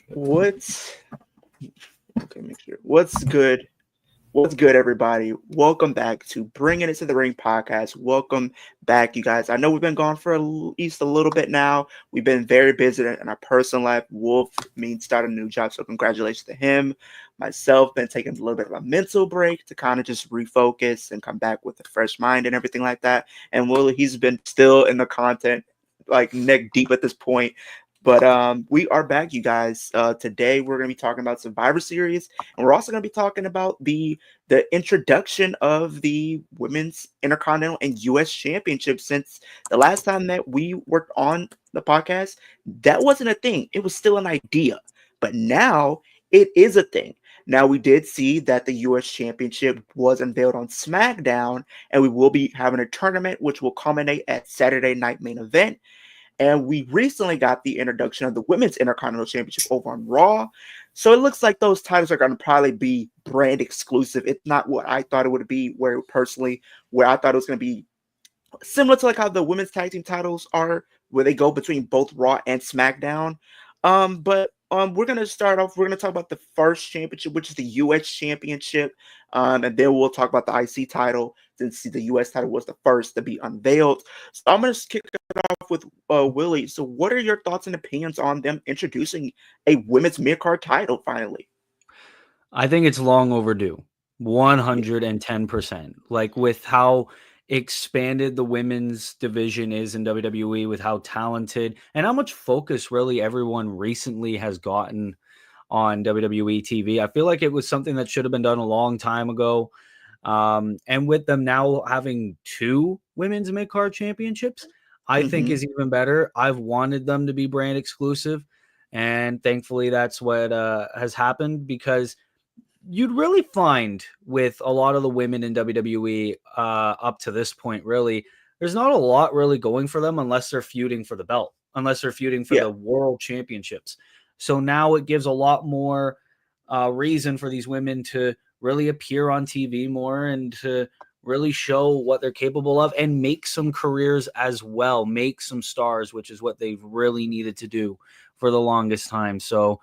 What's okay? Make sure. What's good? What's good, everybody? Welcome back to Bringing It to the Ring podcast. Welcome back, you guys. I know we've been gone for at least a little bit now. We've been very busy in our personal life. Wolf means starting a new job, so congratulations to him. Myself, been taking a little bit of a mental break to kind of just refocus and come back with a fresh mind and everything like that. And Will, he's been still in the content, like neck deep at this point. But we are back, you guys. Today we're going to be talking about Survivor Series, and we're also going to be talking about the introduction of the Women's Intercontinental and U.S. Championship. Since the last time that we worked on the podcast, that wasn't a thing. It was still an idea, but now it is a thing. Now we did see that the U.S. Championship was unveiled on SmackDown, and we will be having a tournament, which will culminate at Saturday Night Main Event. And we recently got the introduction of the Women's Intercontinental Championship over on Raw. So it looks like those titles are going to probably be brand exclusive. It's not what I thought it would be, where I thought it was going to be similar to like how the women's tag team titles are, where they go between both Raw and SmackDown. But we're gonna start off. We're gonna talk about the first championship, which is the U.S. Championship, and then we'll talk about the IC title, since the U.S. title was the first to be unveiled. So I'm gonna kick it off with Willie. So, what are your thoughts and opinions on them introducing a women's mid card title finally? I think it's long overdue. 110%. Like with how expanded the women's division is in WWE, with how talented and how much focus really everyone recently has gotten on WWE TV. I feel like it was something that should have been done a long time ago. And with them now having two women's mid card championships, I think is even better. I've wanted them to be brand exclusive, and thankfully that's what has happened, because you'd really find with a lot of the women in WWE up to this point, really, there's not a lot really going for them unless they're feuding for the belt, unless they're feuding for Yeah, the world championships. So now it gives a lot more reason for these women to really appear on TV more and to really show what they're capable of and make some careers as well, make some stars, which is what they've really needed to do for the longest time. So,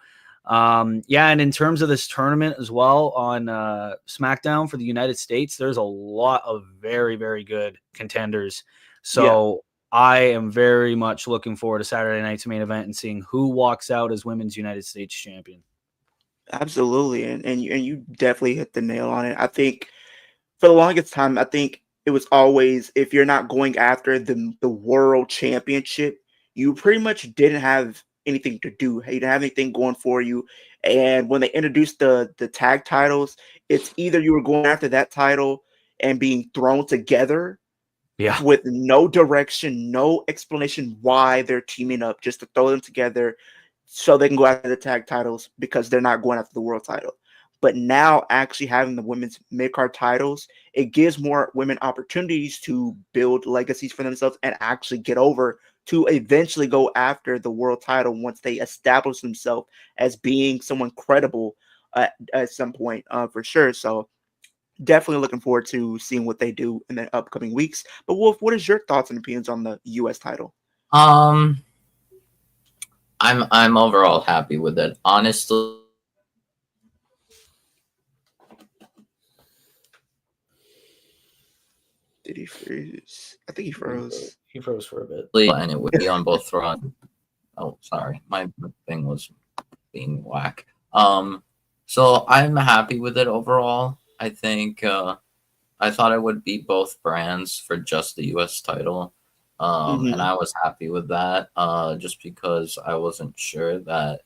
yeah, and in terms of this tournament as well on SmackDown for the United States, there's a lot of very, very good contenders. yeah. So I am very much looking forward to Saturday night's main event and seeing who walks out as Women's United States champion. Absolutely, and you definitely hit the nail on it. I think for the longest time, I think it was always, if you're not going after the world championship, you pretty much didn't have anything to do. You didn't have anything going for you. And when they introduced the tag titles, it's either you were going after that title and being thrown together Yeah. with no direction, no explanation why they're teaming up, just to throw them together so they can go after the tag titles because they're not going after the world title. But now, actually having the women's mid card titles, it gives more women opportunities to build legacies for themselves and actually get over to eventually go after the world title once they establish themselves as being someone credible at some point, for sure. So definitely looking forward to seeing what they do in the upcoming weeks. But Wolf, what is your thoughts and opinions on the U.S. title? Um, I'm overall happy with it. Honestly, Did he freeze? I think he froze. He froze for a bit. and it would be on both fronts. Oh, sorry, my thing was being whack. So I'm happy with it overall. I think I thought it would be both brands for just the U.S. title. And Hmm. I was happy with that, just because I wasn't sure that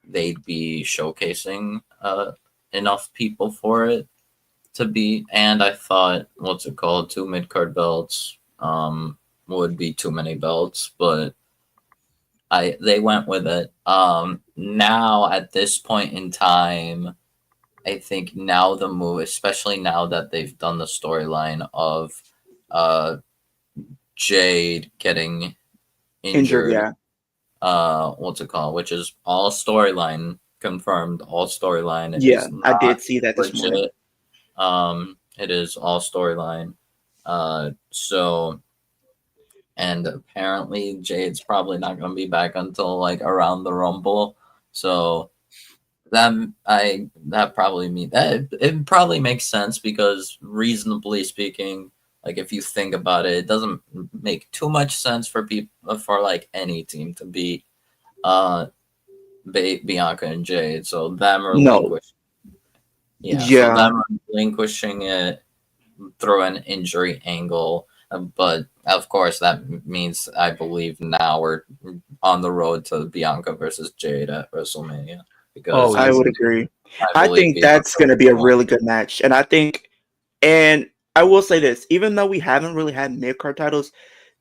they'd be showcasing enough people for it to be. And I thought, what's it called, two mid card belts would be too many belts, but they went with it. Now at this point in time, I think now the move, especially now that they've done the storyline of uh, Jade getting Injured, injured, yeah. what's it called, which is all storyline confirmed, all storyline. It Yeah, is I did not see that this morning. legit. It is all storyline. So, and apparently Jade's probably not going to be back until like around the Rumble. So that probably mean that it probably makes sense because reasonably speaking, like if you think about it, it doesn't make too much sense for people for like any team to beat uh Bianca and Jade. So them No. so Yeah. them relinquishing it through an injury angle. But of course, that means I believe now we're on the road to Bianca versus Jade at WrestleMania because I would easy. agree. I I believe think that's Bianca going to be a will. really good match. And I will say this, even though we haven't really had mid-card titles,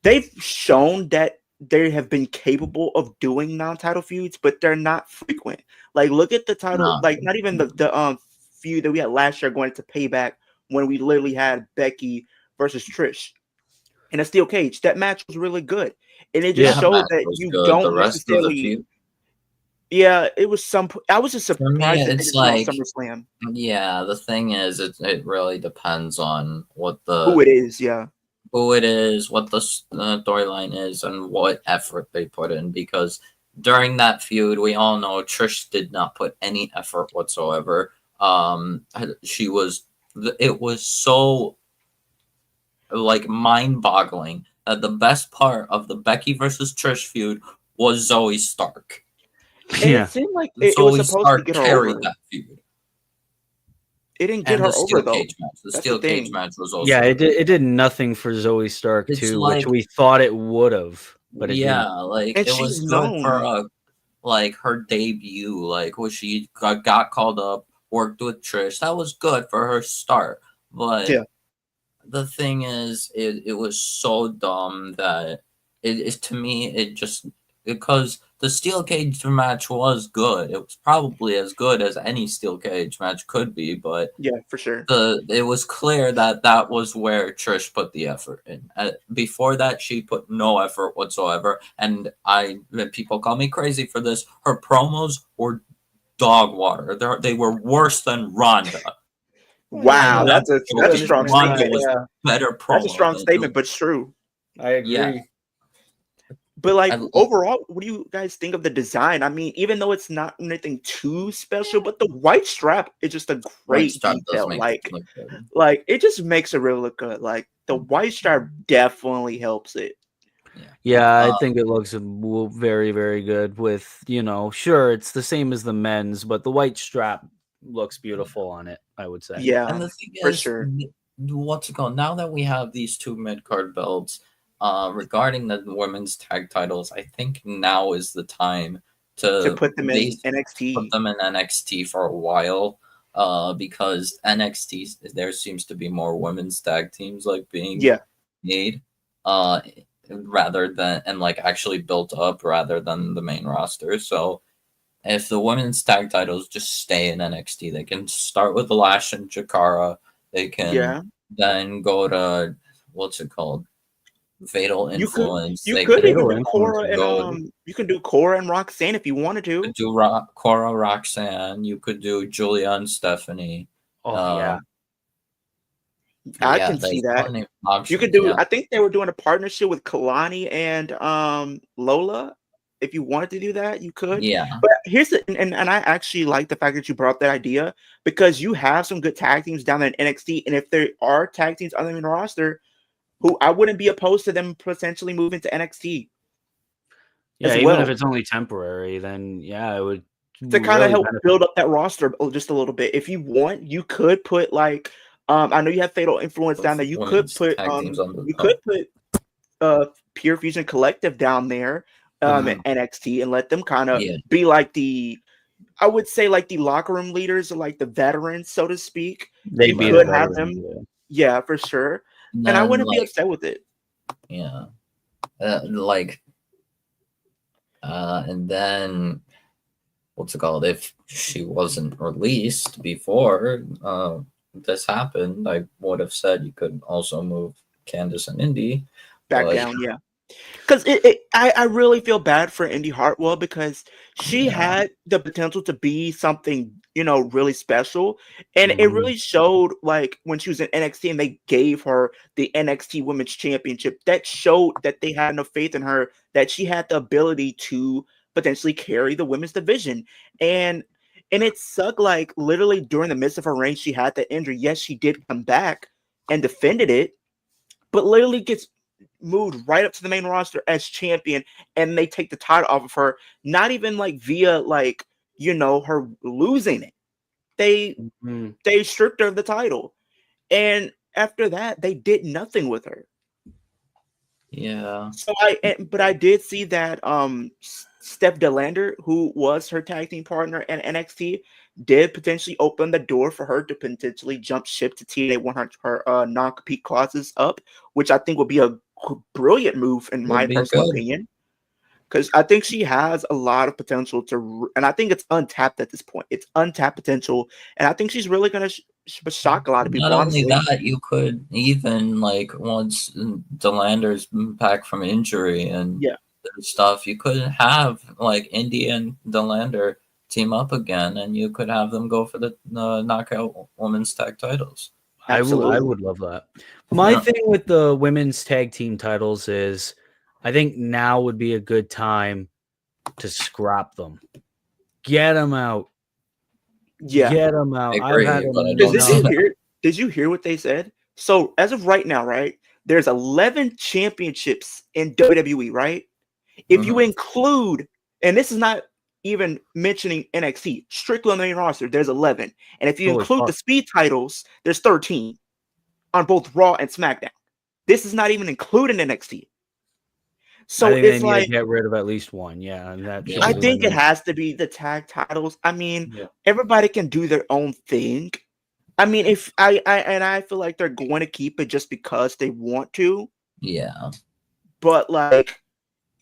they've shown that they have been capable of doing non-title feuds, but they're not frequent. Like, look at the title, No, like not even the feud that we had last year going into Payback when we literally had Becky versus Trish in a steel cage. That match was really good, and it just Yeah. that showed match that was you good. The don't rest of the necessarily. feud, Yeah, it was some. I was just for me, surprised that they it's didn't do it on like SummerSlam. yeah. The thing is, it really depends on Who it is, yeah. who it is, what the storyline is, and what effort they put in. Because during that feud, we all know Trish did not put any effort whatsoever. She was. It was so like mind-boggling that the best part of the Becky versus Trish feud was Zoe Stark. And it Yeah. seemed like it was Zoe supposed to Stark get her carried over. that feud, It didn't get and the her over steel though. cage match. The That's the steel cage thing. match was Yeah, also it did nothing for Zoe Stark it's too, which like we thought it would have, but it yeah, didn't. like And it was she's good for known. like her debut, like when she got called up, worked with Trish. That was good for her start, but Yeah. the thing is, it was so dumb that it is to me. It just because the steel cage match was good. It was probably as good as any steel cage match could be, but Yeah, for sure. it was clear that that was where Trish put the effort in. Before that, she put no effort whatsoever, and people call me crazy for this. Her promos were dog water. They were worse than Ronda. Wow, And Yeah, that's a strong Ronda statement. was yeah, better That's a promo strong than statement, but it's true. I yeah. agree. But like I, overall, what do you guys think of the design? I mean, even though it's not anything too special, but the white strap is just a White great Strap does detail. make it look good. Like it just makes it really look good. Like the white strap definitely helps it. Yeah, I Uh, think it looks very, very good with, sure, it's the same as the men's, but the white strap looks beautiful on it, I would say. Yeah, and the thing for is, sure. what's it called? Now that we have these two mid card belts, regarding the women's tag titles, I think now is the time To to put them in put NXT. them in NXT for a while. Because NXT there seems to be more women's tag teams like being Yeah, made, uh, rather than and like actually built up rather than the main roster. So if the women's tag titles just stay in NXT, they can start with Lash and Jakara. They can yeah. then go to what's it called? Fatal You could Influence. you They could can even Fatal do Influence Cora would and be good. you can do Cora and Roxanne if you wanted to. do Cora Roxanne. You could do Julia and Stephanie. Oh, yeah. Um, I yeah, can there's see that. plenty of You could options. do. Yeah, I think they were doing a partnership with Kalani and Lola. If you wanted to do that, you could. yeah, But here's the and I actually like the fact that you brought that idea because you have some good tag teams down there in NXT, and if there are tag teams on the roster, who I wouldn't be opposed to them potentially moving to NXT Yeah, as even if well it's only temporary, then yeah, it would to kind of really help benefit. build up that roster just a little bit. If you want, you could put like I know you have Fatal Influence down there. women's tag teams on the You could put Pure Fusion Collective down there at NXT and let them kind of yeah. be like I would say like the locker room leaders or like the veterans, so to speak. They'd You be the could have veterans. them, yeah, for sure. And And I then wouldn't be like upset with it. yeah, and then what's it called? If she wasn't released before this happened, I would have said you could also move Candice and Indy. Back But down, yeah. Because I really feel bad for Indy Hartwell because she yeah, had the potential to be something, really special. And it Mhm. really showed like when she was in NXT and they gave her the NXT Women's Championship. That showed that they had enough faith in her that she had the ability to potentially carry the women's division. And it sucked, like literally during the midst of her reign, she had the injury. Yes, she did come back and defended it, but literally gets moved right up to the main roster as champion, and they take the title off of her, not even like via like, you know, her losing it. They stripped her of the title. And after that, they did nothing with her. Yeah. So I did see that Steph Delander, who was her tag team partner in NXT, did potentially open the door for her to potentially jump ship to TNA 100, her non-compete clauses up, which I think would be a brilliant move in my personal opinion. Because I think she has a lot of potential and I think it's untapped at this point. It's untapped potential, and I think she's really going to shock a lot of people. Not only that, you could even, like, once Delander's back from injury and stuff, you could have, like, Indy and Delander team up again, and you could have them go for the Knockout Women's Tag titles. I would love that. My thing with the women's tag team titles is I think now would be a good time to scrap them. Get them out. Yeah. Get them out. Did you hear what they said? So as of right now, right, there's 11 championships in WWE, right? If you include, and this is not even mentioning NXT, strictly on the main roster, there's 11. And if you include the speed titles, there's 13 on both Raw and SmackDown. This is not even including NXT. So I think it's they need like to get rid of at least one. Yeah. And that I think it has to be the tag titles. I mean, everybody can do their own thing. I mean, if I feel like they're going to keep it just because they want to. Yeah. But like,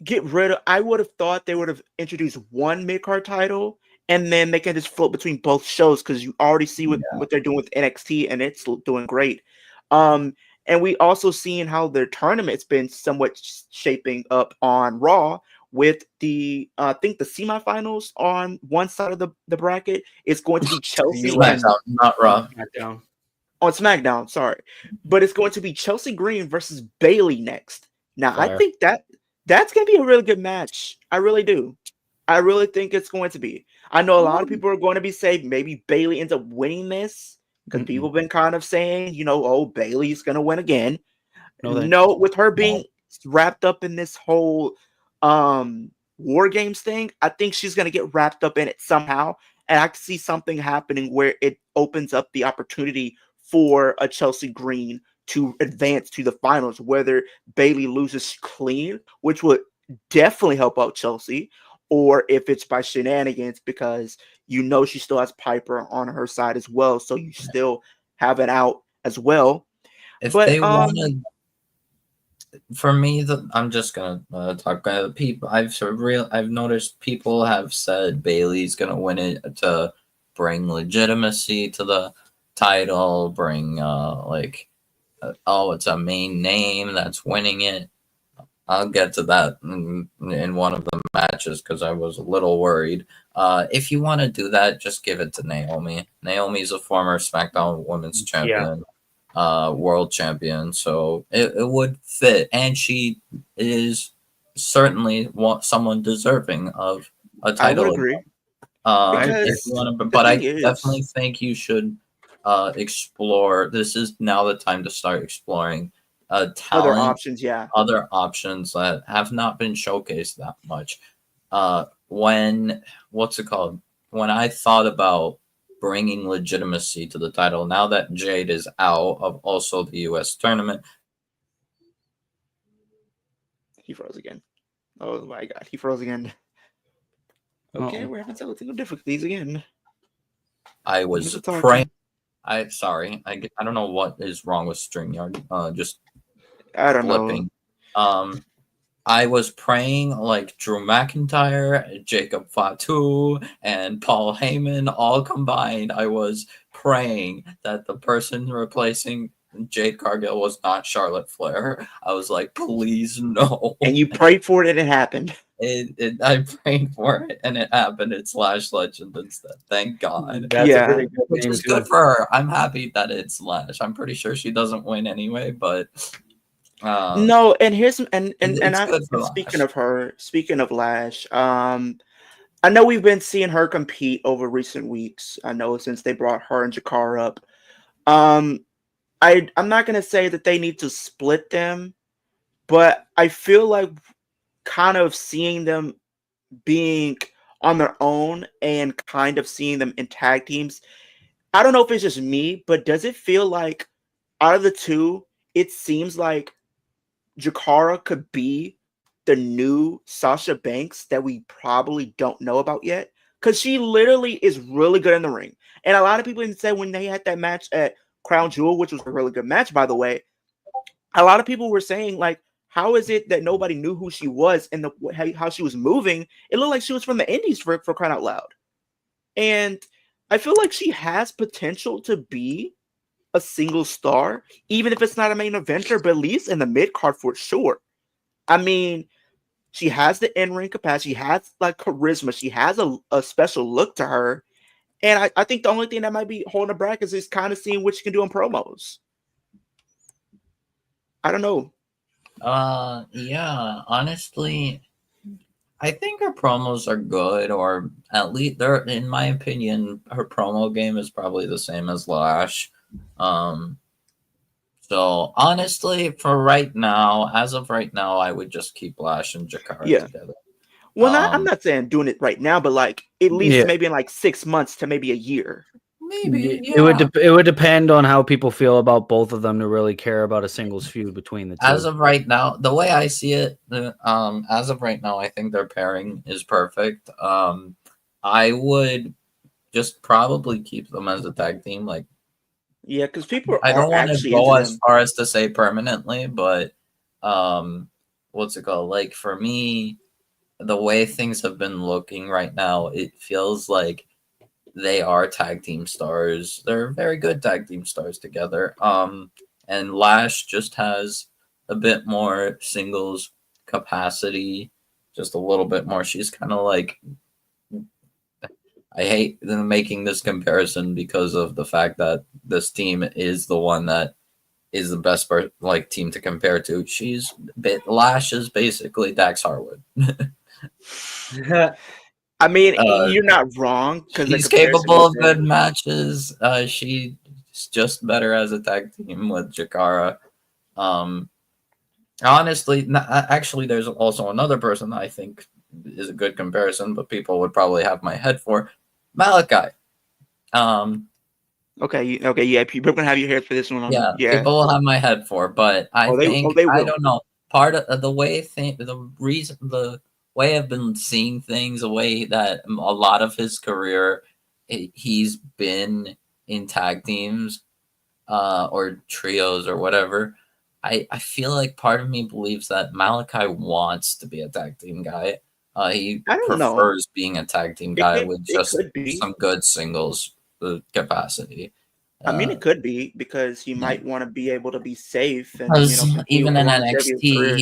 get rid of. I would have thought they would have introduced one mid-card title, and then they can just float between both shows because you already see what they're doing with NXT, and it's doing great. And we also seen how their tournament's been somewhat shaping up on Raw with the I think the semifinals on one side of the bracket is going to be Chelsea. SmackDown, not Raw. SmackDown. On SmackDown, sorry. But it's going to be Chelsea Green versus Bayley next. Now, I think that's going to be a really good match. I really do. I really think it's going to be. I know a lot of people are going to be saying maybe Bayley ends up winning this. Because people have been kind of saying, you know, oh, Bayley's going to win again. No, with her being wrapped up in this whole War Games thing, I think she's going to get wrapped up in it somehow. And I can see something happening where it opens up the opportunity for a Chelsea Green to advance to the finals, whether Bayley loses clean, which would definitely help out Chelsea, or if it's by shenanigans, because you know she still has Piper on her side as well, so you still have it out as well. If they wanted, for me, I'm just gonna talk about people. I've noticed people have said Bayley's gonna win it to bring legitimacy to the title, bring it's a main name that's winning it. I'll get to that in one of the matches because I was a little worried. If you want to do that, just give it to Naomi. Naomi's a former SmackDown Women's Champion, World Champion, so it would fit. And she is certainly someone deserving of a title. I would agree. But I definitely think you should explore. This is now the time to start exploring other options that have not been showcased that much. When I thought about bringing legitimacy to the title, now that Jade is out of also the US tournament. He froze again. Oh my god, he froze again. Okay, we're having technical difficulties again. I was praying. I don't know what is wrong with StreamYard. Just I don't know. I was praying like Drew McIntyre, Jacob Fatu, and Paul Heyman all combined. I was praying that the person replacing Jade Cargill was not Charlotte Flair. I was like, please no. And you prayed for it and it happened. I prayed for it and it happened. It's Lash Legend instead. Thank God. Which is good for her. I'm happy that it's Lash. I'm pretty sure she doesn't win anyway, but No, and here's It's good for and speaking Lash. of her, speaking of Lash, I know we've been seeing her compete over recent weeks. I know since they brought her and Jakar up. Um, I'm not gonna say that they need to split them, but I feel like kind of seeing them being on their own and kind of seeing them in tag teams. I don't know if it's just me, but does it feel like out of the two, it seems like Jakara could be the new Sasha Banks that we probably don't know about yet? Because she literally is really good in the ring. And a lot of people even said when they had that match at Crown Jewel, which was a really good match, by the way, a lot of people were saying, like, how is it that nobody knew who she was and how she was moving? It looked like she was from the Indies for crying out loud. And I feel like she has potential to be a single star, even if it's not a main eventer, but at least in the mid card for sure. I mean, she has the in-ring capacity, she has like charisma, she has a special look to her. And I think the only thing that might be holding her back is kind of seeing what she can do in promos. I don't know. Yeah, honestly, I think her promos are good, or at least they're, in my opinion, her promo game is probably the same as Lash. Um, so honestly, for right now, as of right now, I would just keep Lash and Jakara Yeah. together. Well, I'm not saying doing it right now, but like at least Yeah. maybe in like 6 months to maybe a year. Maybe, It would depend on how people feel about both of them to really care about a singles feud between the two. As of right now, the way I see it, as of right now, I think their pairing is perfect. I would just probably keep them as a tag team. Like, Yeah, because people I are don't want to actually into go as them. far as to say permanently, but what's it called? Like for me, the way things have been looking right now, it feels like they are tag team stars. They're very good tag team stars together. And Lash just has a bit more singles capacity, just a little bit more. She's kind of like, I hate them making this comparison because of the fact that this team is the one that is the best like team to compare to. Lash is basically Dax Harwood. I mean, you're not wrong because the She's comparison capable is of there. good matches. She's just better as a tag team with Jakara. Honestly, actually, there's also another person that I think is a good comparison, but people would probably have my head for Malachi. Okay, yeah, people are gonna have your head for this one. Yeah, Yeah. people will have my head for, but I think They I will. don't know. Part of the way the way I've been seeing things, the way that a lot of his career, he's been in tag teams, or trios or whatever. I feel like part of me believes that Malachi wants to be a tag team guy. He I don't know. prefers being a tag team guy with It just could be. some good singles capacity. I mean, Uh, it could be because he yeah. might want to be able to be safe and Because continue even in on his NXT, career.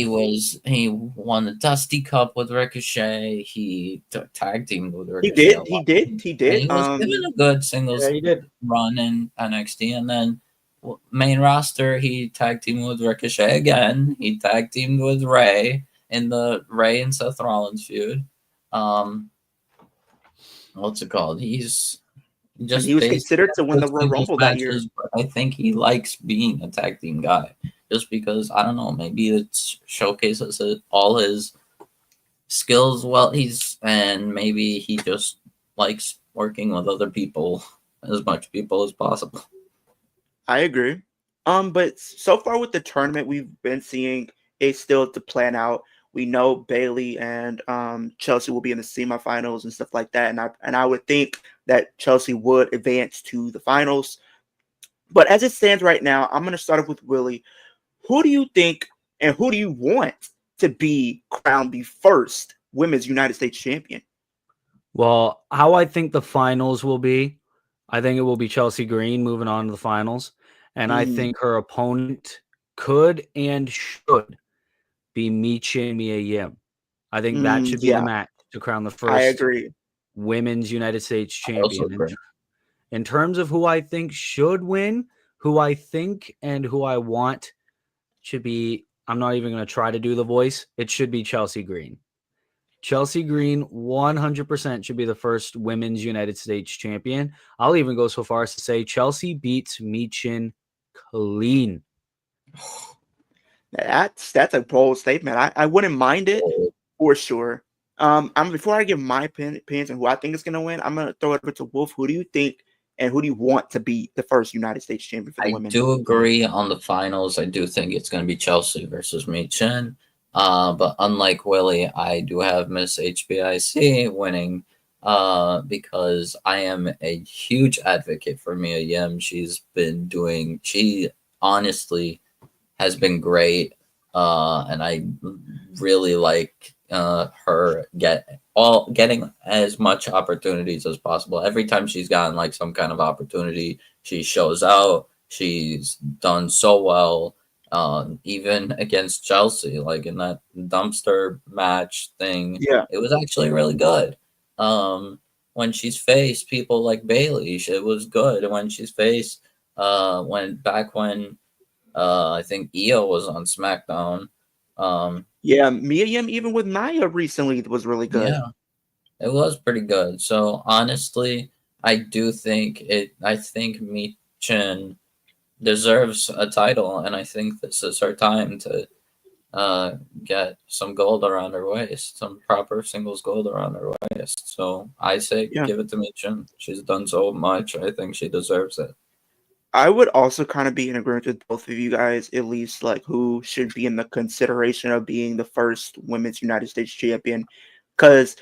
he won the Dusty Cup with Ricochet. He tag teamed with Ricochet a lot, He and did. he was given a good Yeah, singles he did. run in NXT. And then main roster, he tag teamed with Ricochet again. He tag teamed with Ray in the Ray and Seth Rollins feud. What's it called? He's And he just was based considered to win the good Royal singles Rumble that year. matches, but I think he likes being a tag team guy just because I don't know, maybe it showcases all his skills. Well, and maybe he just likes working with other people, as much people as possible. I agree. But so far with the tournament, we've been seeing it still to plan out. We know Bailey and Chelsea will be in the semifinals and stuff like that, and I would think that Chelsea would advance to the finals. But as it stands right now, I'm going to start off with Willie. Who do you think and who do you want to be crowned the first Women's United States Champion? Well, how I think the finals will be, I think it will be Chelsea Green moving on to the finals. And I think her opponent could and should be Michin Mia Yim. I think that should be the Yeah, match to crown the I first agree. Women's United States I also champion. agree. In terms of who I think should win, who I think and who I want should be I'm not even going to try to do the voice. It should be Chelsea Green. Chelsea Green 100% should be the first women's United States champion. I'll even go so far as to say Chelsea beats Michin clean. That's a bold statement. I wouldn't mind it for sure. Before I give my opinions on who I think is going to win, I'm going to throw it over to Wolf. Who do you think and who do you want to be the first United States champion for the women? I do agree on the finals. I do think it's going to be Chelsea versus Michin. But unlike Willie, I do have Miss HBIC winning because I am a huge advocate for Mia Yim. She honestly has been great. And I really like her getting as much opportunities as possible. Every time she's gotten like some kind of opportunity, she shows out. She's done so well. Even against Chelsea, like in that dumpster match thing, it was actually really good. When she's faced people like Bailey, it was good. And when she's faced, when I think Io was on SmackDown. Mia Yim, even with Nia recently, was really good. Yeah, it was pretty good. So honestly, I think Michin deserves a title, and I think this is her time to get some gold around her waist, some proper singles gold around her waist. So I say give it to Michin. She's done so much. I think she deserves it. I would also kind of be in agreement with both of you guys, at least like who should be in the consideration of being the first women's United States champion, because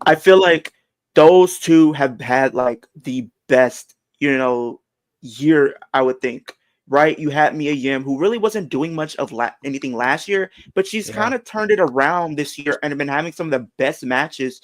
I feel like those two have had like the best, year, I would think. Right, you had Mia Yim, who really wasn't doing much of anything last year, but she's kind of turned it around this year and been having some of the best matches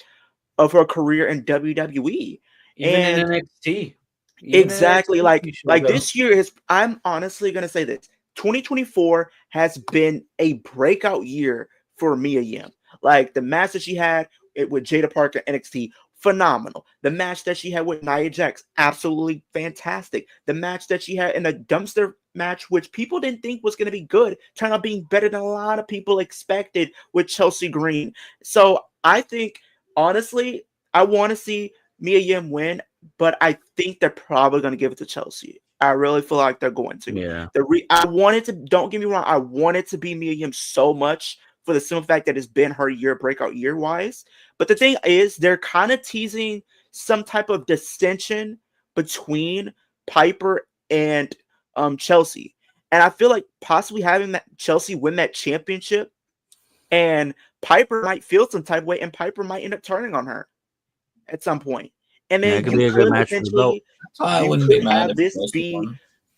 of her career in WWE. Even in NXT. Exactly, like this year is. I'm honestly gonna say this: 2024 has been a breakout year for Mia Yim. Like the match that she had with Jada Parker NXT. Phenomenal. The match that she had with Nia Jax, absolutely fantastic. The match that she had in a dumpster match, which people didn't think was going to be good, turned out being better than a lot of people expected with Chelsea Green. So I think, honestly, I want to see Mia Yim win, but I think they're probably going to give it to Chelsea. I really feel like they're going to. Yeah. I wanted to, don't get me wrong, I wanted to be Mia Yim so much for the simple fact that it's been her year, breakout year-wise. But the thing is, they're kind of teasing some type of dissension between Piper and Chelsea. And I feel like possibly having that Chelsea win that championship and Piper might feel some type of way and Piper might end up turning on her at some point. And then you could eventually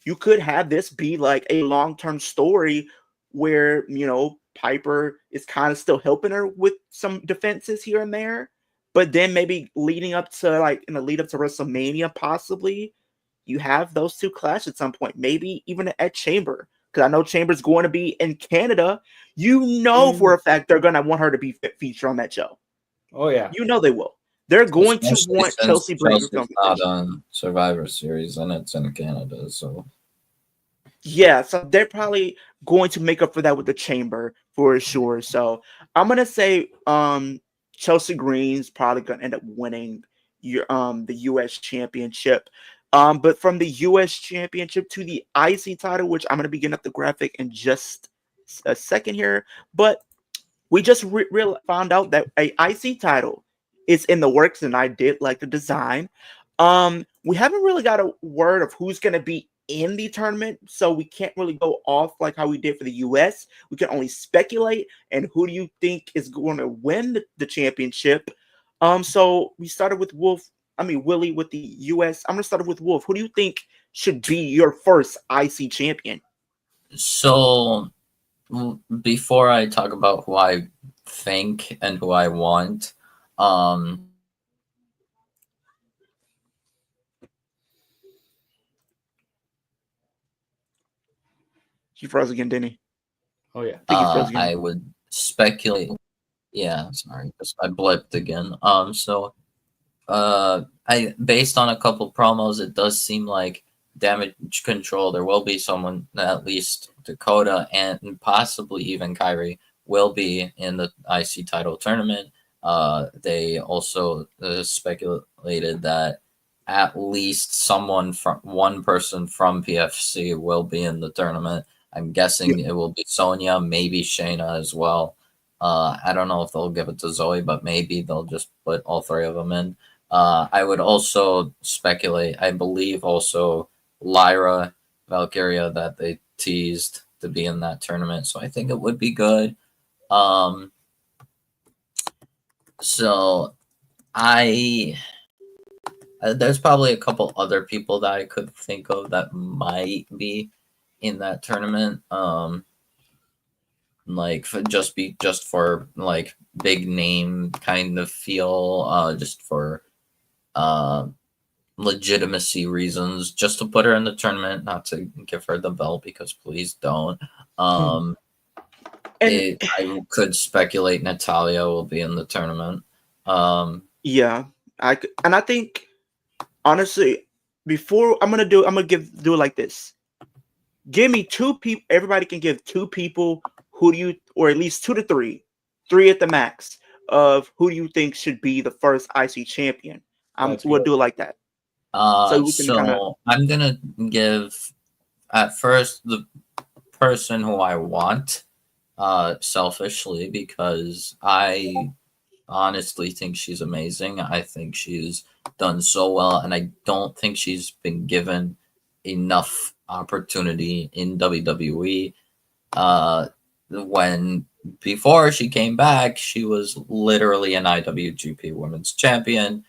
you could have this be like a long-term story where, Piper is kind of still helping her with some defenses here and there, but then maybe leading up to WrestleMania, possibly you have those two clash at some point, maybe even at Chamber, because I know Chamber's going to be in Canada. For a fact they're going to want her to be featured on that show. Oh yeah, they will. They're going to want Chelsea Chelsea's not on Survivor Series and it's in Canada, so. Yeah, so they're probably going to make up for that with the Chamber for sure. So I'm gonna say Chelsea Green's probably gonna end up winning the US championship. But from the US championship to the IC title, which I'm gonna be getting up the graphic in just a second here, but we just found out that a IC title is in the works, and I did like the design. We haven't really got a word of who's gonna be in the tournament, so we can't really go off like how we did for the US. We can only speculate. And who do you think is going to win the championship? So we started with Willie with the US. I'm gonna start with Wolf. Who do you think should be your first IC champion? So before I talk about who I think and who I want, He froze again, didn't he? Oh yeah. I would speculate. Yeah, sorry, I blipped again. I based on a couple promos, it does seem like Damage Control, there will be someone, at least Dakota and possibly even Kyrie, will be in the IC title tournament. They also speculated that at least one person from PFC will be in the tournament. I'm guessing it will be Sonya, maybe Shayna as well. I don't know if they'll give it to Zoe, but maybe they'll just put all three of them in. I would also speculate, I believe also Lyra, Valkyria, that they teased to be in that tournament. So I think it would be good. So there's probably a couple other people that I could think of that might be in that tournament. Like just for like big name kind of feel, just for legitimacy reasons, just to put her in the tournament, not to give her the belt, because please don't. I could speculate Natalia will be in the tournament. Yeah, I think honestly, before I'm gonna do it like this. Give me two people. Everybody can give two people or at least 2 to 3 at the max, of who do you think should be the first IC champion. We'll do it like that. So I'm gonna give at first the person who I want, selfishly, because I honestly think she's amazing. I think she's done so well, and I don't think she's been given enough opportunity in WWE. When before she came back, she was literally an IWGP Women's Champion.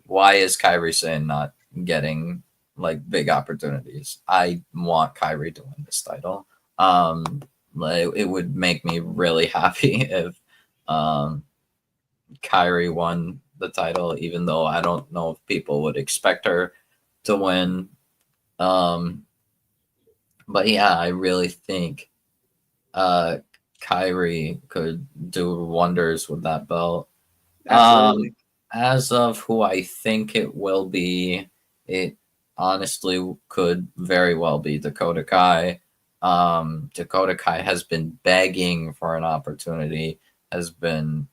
Why is Kairi Sane not getting like big opportunities? I want Kairi to win this title. It would make me really happy if Kairi won the title, even though I don't know if people would expect her to win. But yeah, I really think Kairi could do wonders with that belt. Absolutely. As of who I think it will be, it honestly could very well be Dakota Kai. Dakota Kai has been begging for an opportunity, has been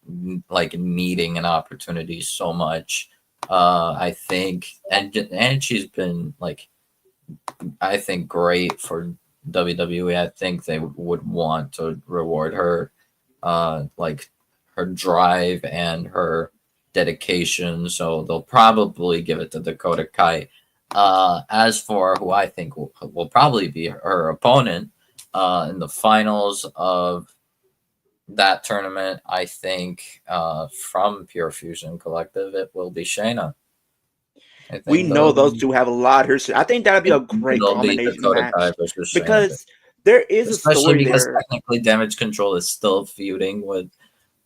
like needing an opportunity so much. I think, and she's been like, I think, great for WWE. I think they would want to reward her, like her drive and her dedication. So they'll probably give it to Dakota Kai. As for who I think will probably be her opponent in the finals of that tournament, I think from Pure Fusion Collective, it will be Shayna. We know those two have a lot of history. I think that'd be a great combination match, because there is especially a story because there. Technically, Damage Control is still feuding with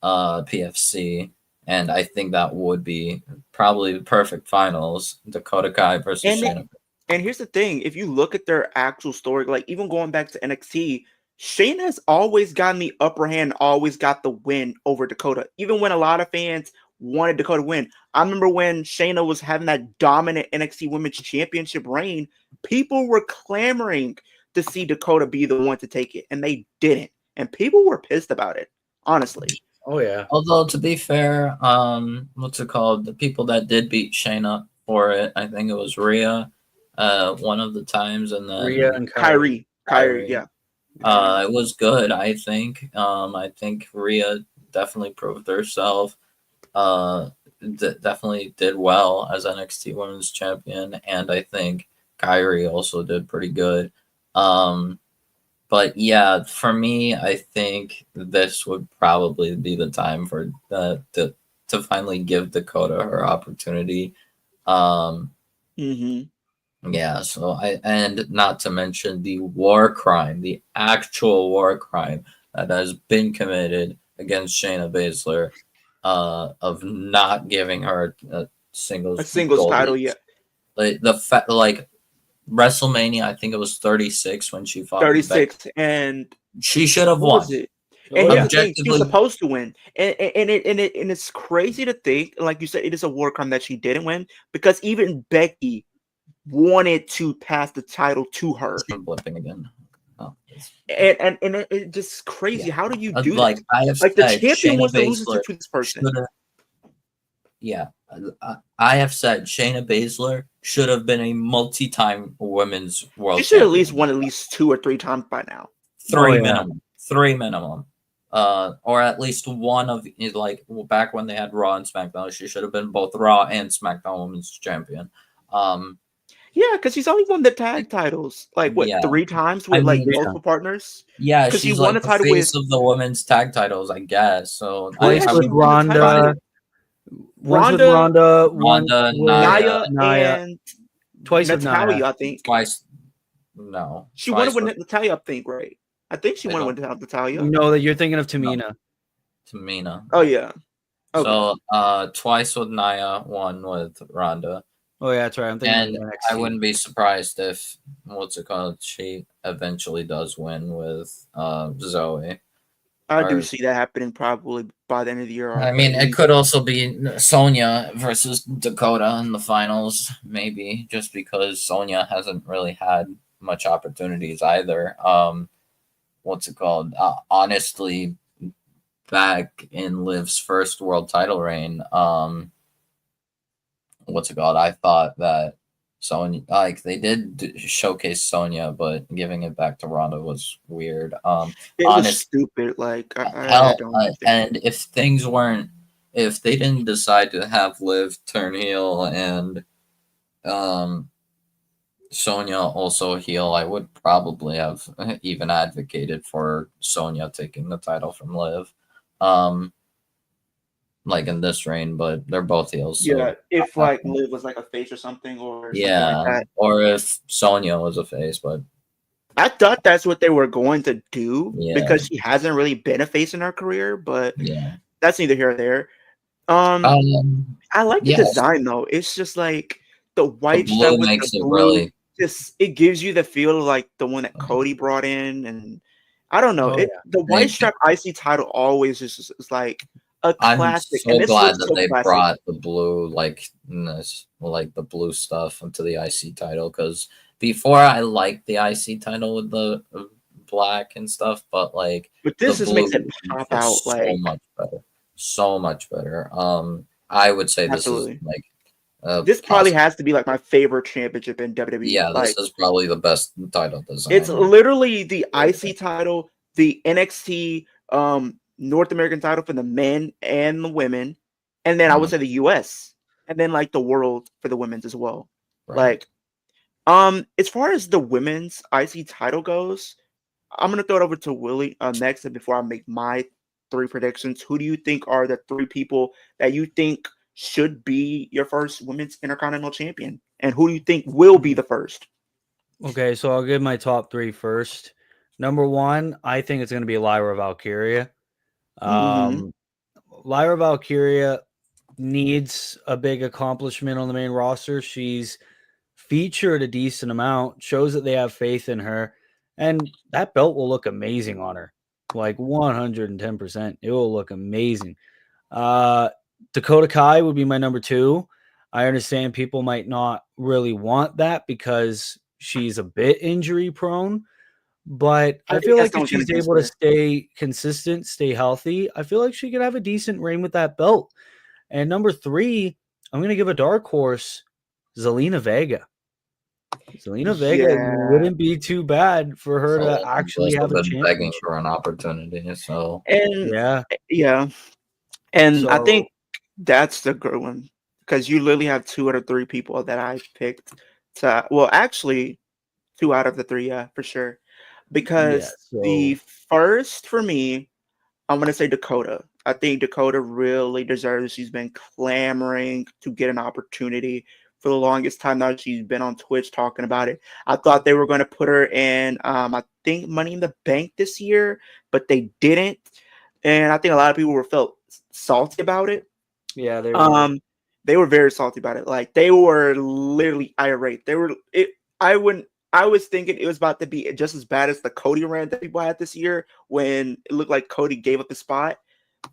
PFC, and I think that would be probably the perfect finals: Dakota Kai versus Shayna. And here's the thing: if you look at their actual story, like even going back to NXT, Shayna has always gotten the upper hand, always got the win over Dakota, even when a lot of fans wanted Dakota to win. I remember when Shayna was having that dominant NXT Women's Championship reign, people were clamoring to see Dakota be the one to take it, and they didn't. And people were pissed about it, honestly. Oh, yeah. Although, to be fair, what's it called? The people that did beat Shayna for it, I think it was Rhea, one of the times, and then Rhea and Kyrie, yeah. It was good, I think. I think Rhea definitely proved herself. Definitely did well as NXT Women's Champion, and I think Kairi also did pretty good. But yeah, for me, I think this would probably be the time for to finally give Dakota her opportunity. Yeah, so and not to mention the war crime, the actual war crime that has been committed against Shayna Baszler, of not giving her a singles title yet. Like like WrestleMania, I think it was 36 when she fought. 36, and she should have won. And here's the thing, she was supposed to win, and it's crazy to think, like you said, it is a war crime that she didn't win, because even Becky wanted to pass the title to her. I'm blipping again. Oh, And it just crazy. Yeah. How do you do like that? I have Like the said, champion Shayna wants to lose it Baszler to this person. should have. Yeah, I have said Shayna Baszler should have been a multi-time women's world She should at champion. least won at least 2 or 3 times by now. Three Oh, yeah. minimum. 3 minimum. Or at least one of like back when they had Raw and SmackDown, she should have been both Raw and SmackDown Women's Champion. Yeah, because she's only won the tag titles like what Yeah. 3 times with I like mean, multiple partners. Yeah, 'Cause she she's won like a the title face with- of the women's tag titles, I guess. So Twice yeah, with she won the title Ronda. Once with Ronda, once Ronda, with Nia, Nia, and twice with Natalia, Nia. I think. twice. No, She won it twice with Natalia, I think, right? I think she I won it don't- with Natalia. No, that you're thinking of Tamina. Tamina. Oh yeah. Okay. So twice with Nia, one with Ronda. Oh yeah, that's right. I'm thinking And of I NXT. wouldn't be surprised if she eventually does win with Zoe. I do or- see that happening probably by the end of the year. or I mean, at it least- could also be Sonya versus Dakota in the finals, maybe, just because Sonya hasn't really had much opportunities either. Honestly, back in Liv's first world title reign, I thought that Sonya, like they did showcase Sonya, but giving it back to Ronda was weird. it was honest- stupid. Like I Hell, don't understand. and if they didn't decide to have Liv turn heel and Sonya also heel, I would probably have even advocated for Sonya taking the title from Liv. Like in this reign, but they're both heels. So, Yeah, if like Liv was like a face or something or something like that. or if Sonya was a face, but I thought that's what they were going to do Yeah. because she hasn't really been a face in her career, but yeah. that's neither here or there. I like the yes. design though. It's just like the white the stuff blue with makes the it blue. really. Just it gives you the feel of like the one that Cody brought in, and I don't know. Oh, The white Maybe. strap IC title always just is like a I'm classic. so and this glad looks that so they classic. brought the blue, like the blue stuff into the IC title. Because before I liked the IC title with the black and stuff, but like But this the just makes it blue pop is out so like much better, so much better. I would say Absolutely. this is like this probably has to be like my favorite championship in WWE. yeah, like this is probably the best title design. it's literally the IC title, the NXT North American title for the men and the women, and then I would say the US, and then like the world for the women's as well. Right. Like as far as the women's IC title goes, I'm gonna throw it over to Willie next, and before I make my 3 predictions, who do you think are the 3 people that you think should be your first women's intercontinental champion, and who do you think will be the first? Okay, so I'll give my top 3 first. Number 1, I think it's going to be Lyra Valkyria. Lyra Valkyria needs a big accomplishment on the main roster. She's featured a decent amount, shows that they have faith in her, and that belt will look amazing on her. Like 110%. It will look amazing. Dakota Kai would be my number 2. I understand people might not really want that because she's a bit injury prone, but I feel like if she's able to stay consistent, stay healthy, I feel like she could have a decent reign with that belt. And number 3, I'm going to give a dark horse, Zelina Vega. Zelina Vega wouldn't be too bad for her to actually have a championship. Begging for an opportunity. So And yeah. And I think that's the good one because you literally have 2 out of 3 people that I picked to. Well, actually, 2 out of the 3, yeah, for sure. Because the first for me, I'm gonna say Dakota. I think Dakota really deserves. She's been clamoring to get an opportunity for the longest time now. She's been on Twitch talking about it. I thought they were going to put her in, I think, Money in the Bank this year, but they didn't. And I think a lot of people felt salty about it. Yeah, they were very salty about it. Like they were literally irate. I was thinking it was about to be just as bad as the Cody rant that people had this year when it looked like Cody gave up the spot.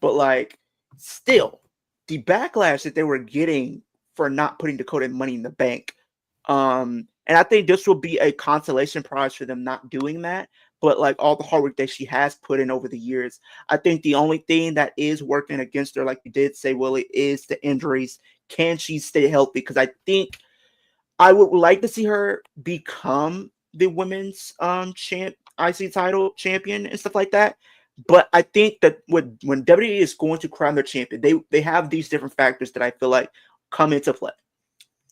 But like, still, the backlash that they were getting for not putting Dakota in Money in the Bank And I think this will be a consolation prize for them not doing that. But like all the hard work that she has put in over the years, I think the only thing that is working against her, like you did say, Willie, is the injuries. Can she stay healthy? Because I think I would like to see her become the women's IC title champion and stuff like that. But I think that when WWE is going to crown their champion, they have these different factors that I feel like come into play.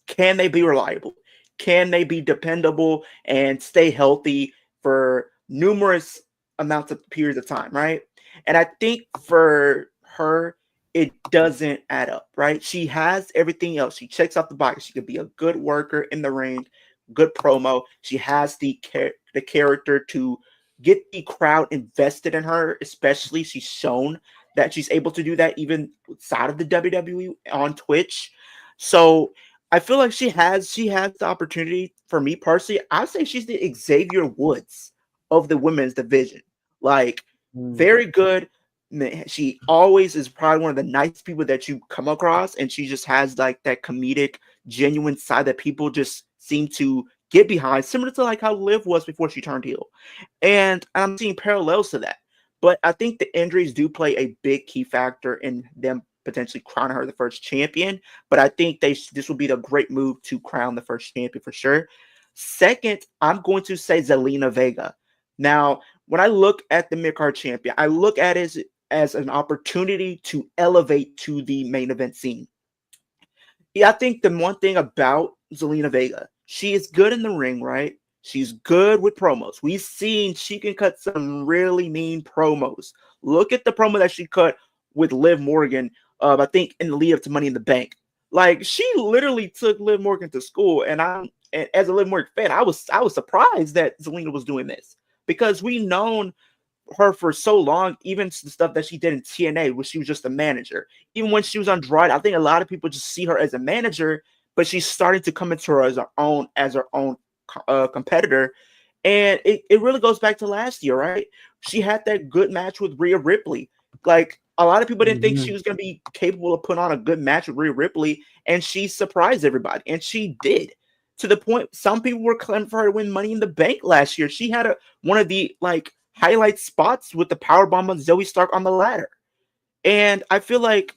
Can they be reliable? Can they be dependable and stay healthy for numerous amounts of periods of time, right? And I think for her, it doesn't add up, right? She has everything else. She checks off the box. She could be a good worker in the ring, good promo. She has the character to get the crowd invested in her, especially she's shown that she's able to do that even outside of the WWE on Twitch. So I feel like she has the opportunity. For me personally, I say she's the Xavier Woods of the women's division. Like, very good. She always is probably one of the nicest people that you come across, and she just has like that comedic, genuine side that people just seem to get behind, similar to like how Liv was before she turned heel. And I'm seeing parallels to that. But I think the injuries do play a big key factor in them potentially crowning her the first champion. But I think this will be the great move to crown the first champion for sure. Second, I'm going to say Zelina Vega. Now, when I look at the mid-card champion, I look at it as an opportunity to elevate to the main event scene. Yeah, I think the one thing about Zelina Vega, she is good in the ring, right? She's good with promos. We've seen she can cut some really mean promos. Look at the promo that she cut with Liv Morgan, I think in the lead up to Money in the Bank. Like, she literally took Liv Morgan to school, and as a Liv Morgan fan, I was surprised that Zelina was doing this, because we known her for so long, even the stuff that she did in TNA, where she was just a manager. Even when she was on Andrade, I think a lot of people just see her as a manager, but she's starting to come into her as her own competitor. And it really goes back to last year, right? She had that good match with Rhea Ripley. Like, a lot of people didn't think she was going to be capable of putting on a good match with Rhea Ripley, and she surprised everybody, and she did. To the point, some people were claiming for her to win Money in the Bank last year. She had one of the highlight spots with the powerbomb of Zoe Stark on the ladder. And I feel like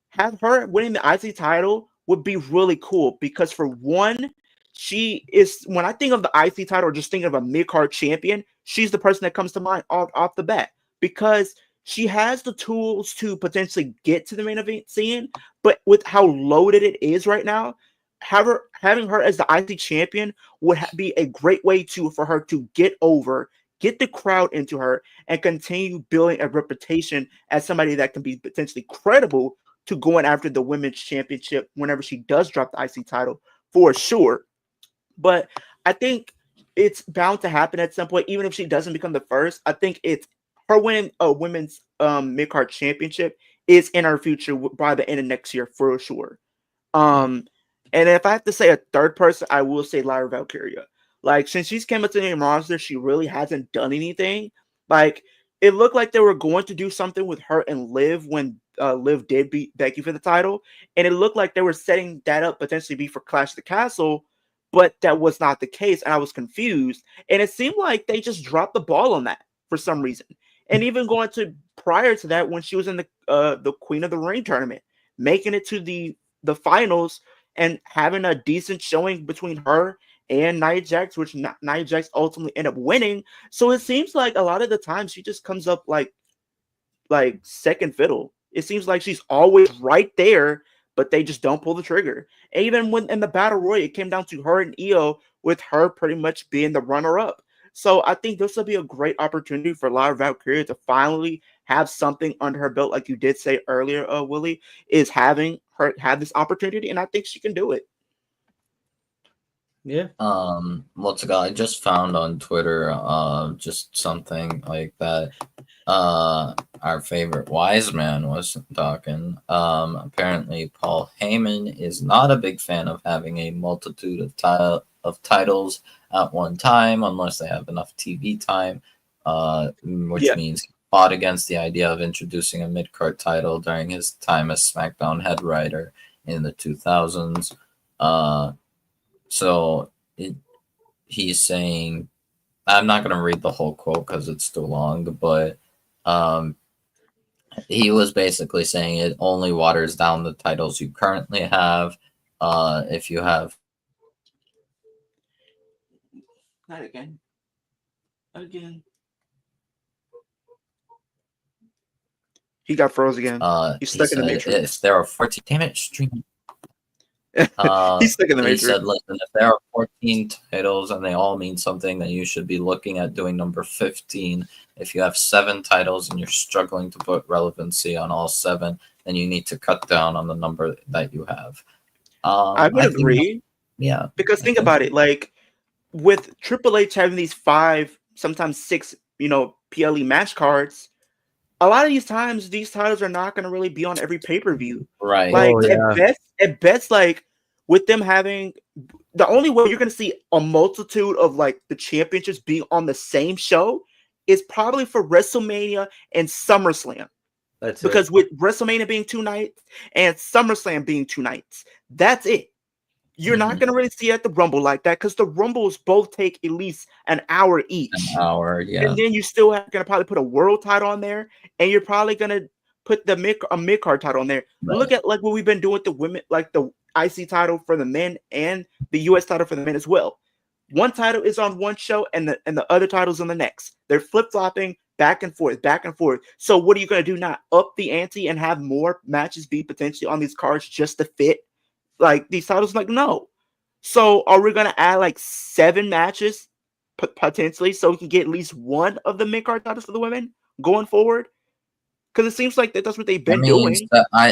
have her winning the IC title would be really cool, because for one, she is, when I think of the IC title or just thinking of a mid-card champion, she's the person that comes to mind off the bat, because she has the tools to potentially get to the main event scene, but with how loaded it is right now, having her as the IC champion would be a great way for her to get over, get the crowd into her, and continue building a reputation as somebody that can be potentially credible to going after the women's championship whenever she does drop the IC title, for sure. But I think it's bound to happen at some point, even if she doesn't become the first. I think it's her winning a women's mid-card championship is in our future by the end of next year, for sure. And if I have to say a third person, I will say Lyra Valkyria. Like, since she's came into the roster, she really hasn't done anything. Like, it looked like they were going to do something with her and Liv when Liv did beat Becky for the title. And it looked like they were setting that up potentially be for Clash of the Castle, but that was not the case. And I was confused. And it seemed like they just dropped the ball on that for some reason. And even going to prior to that, when she was in the Queen of the Ring tournament, making it to the finals and having a decent showing between her and Nia Jax, which Nia Jax ultimately ended up winning. So it seems like a lot of the time she just comes up like second fiddle. It seems like she's always right there, but they just don't pull the trigger. And even when in the Battle Royal, it came down to her and Io, with her pretty much being the runner-up. So I think this will be a great opportunity for Lyra Valkyria to finally have something under her belt, like you did say earlier, Willie, is having her have this opportunity, and I think she can do it. Yeah. What's a guy I just found on Twitter? Just something like that. Our favorite wise man was talking. Apparently, Paul Heyman is not a big fan of having a multitude of titles at one time, unless they have enough TV time. Which means he fought against the idea of introducing a mid-card title during his time as SmackDown head writer in the 2000s. So he's saying, I'm not going to read the whole quote because it's too long, but he was basically saying it only waters down the titles you currently have. If you have Not again. Again. He got froze again. He's he stuck in the said matrix. if there are 14, damn it, stream. He's stuck in the He matrix. said, listen, if there are 14 titles and they all mean something, then you should be looking at doing number 15. If you have 7 titles and you're struggling to put relevancy on all 7, then you need to cut down on the number that you have. I would agree. Yeah. Because think about it, like with Triple H having these 5, sometimes 6, PLE match cards, a lot of these times these titles are not going to really be on every pay-per-view. Right. Like yeah. at best, like with them having the only way you're going to see a multitude of like the championships being on the same show is probably for WrestleMania and SummerSlam. That's Because with WrestleMania being 2 nights and SummerSlam being 2 nights, that's it. You're not going to really see it at the Rumble like that because the Rumbles both take at least an hour each. An hour, yeah. And then you still are going to probably put a world title on there, and you're probably going to put the mid-card title on there. Right. Look at like what we've been doing with the women, like the IC title for the men and the US title for the men as well. One title is on one show and the other title's on the next. They're flip-flopping back and forth. So what are you going to do now? Up the ante and have more matches be potentially on these cards just to fit like these titles? Like, no. So are we going to add like 7 matches potentially so we can get at least one of the mid-card titles for the women going forward? Because it seems like that's what they've been doing.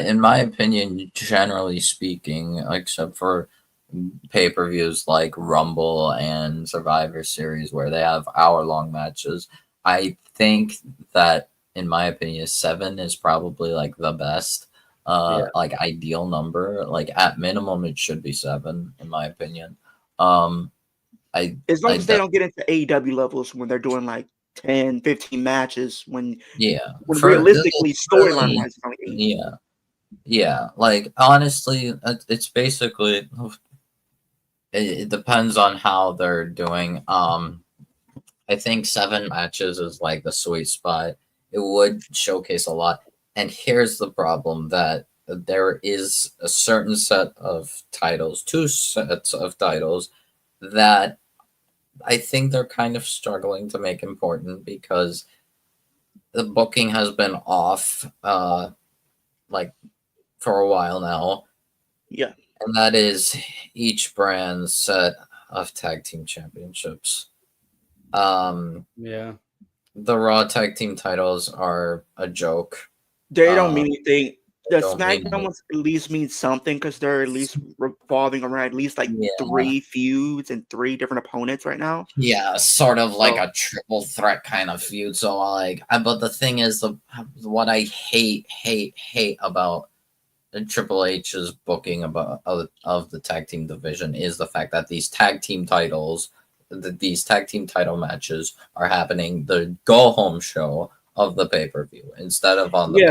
In my opinion, generally speaking, except for pay-per-views like Rumble and Survivor Series where they have hour-long matches, I think that, in my opinion, 7 is probably like the best, like ideal number. Like at minimum, it should be 7, in my opinion. As long as they don't get into AEW levels when they're doing like 10, 15 matches, when realistically storyline wise, yeah. Like honestly, it's basically it depends on how they're doing. I think 7 matches is like the sweet spot. It would showcase a lot. And here's the problem, that there is a certain set of titles, 2 sets of titles, that I think they're kind of struggling to make important because the booking has been off like for a while now. Yeah. And that is each brand's set of tag team championships. Yeah. The Raw tag team titles are a joke. They don't mean anything. The SmackDown ones at least mean something because they're at least revolving around at least like 3 feuds and 3 different opponents right now. Yeah, sort of like a triple threat kind of feud. So like, but the thing is, what I hate about Triple H's booking of the tag team division is the fact that these tag team titles, these tag team title matches are happening the go home show of the pay-per-view instead of on the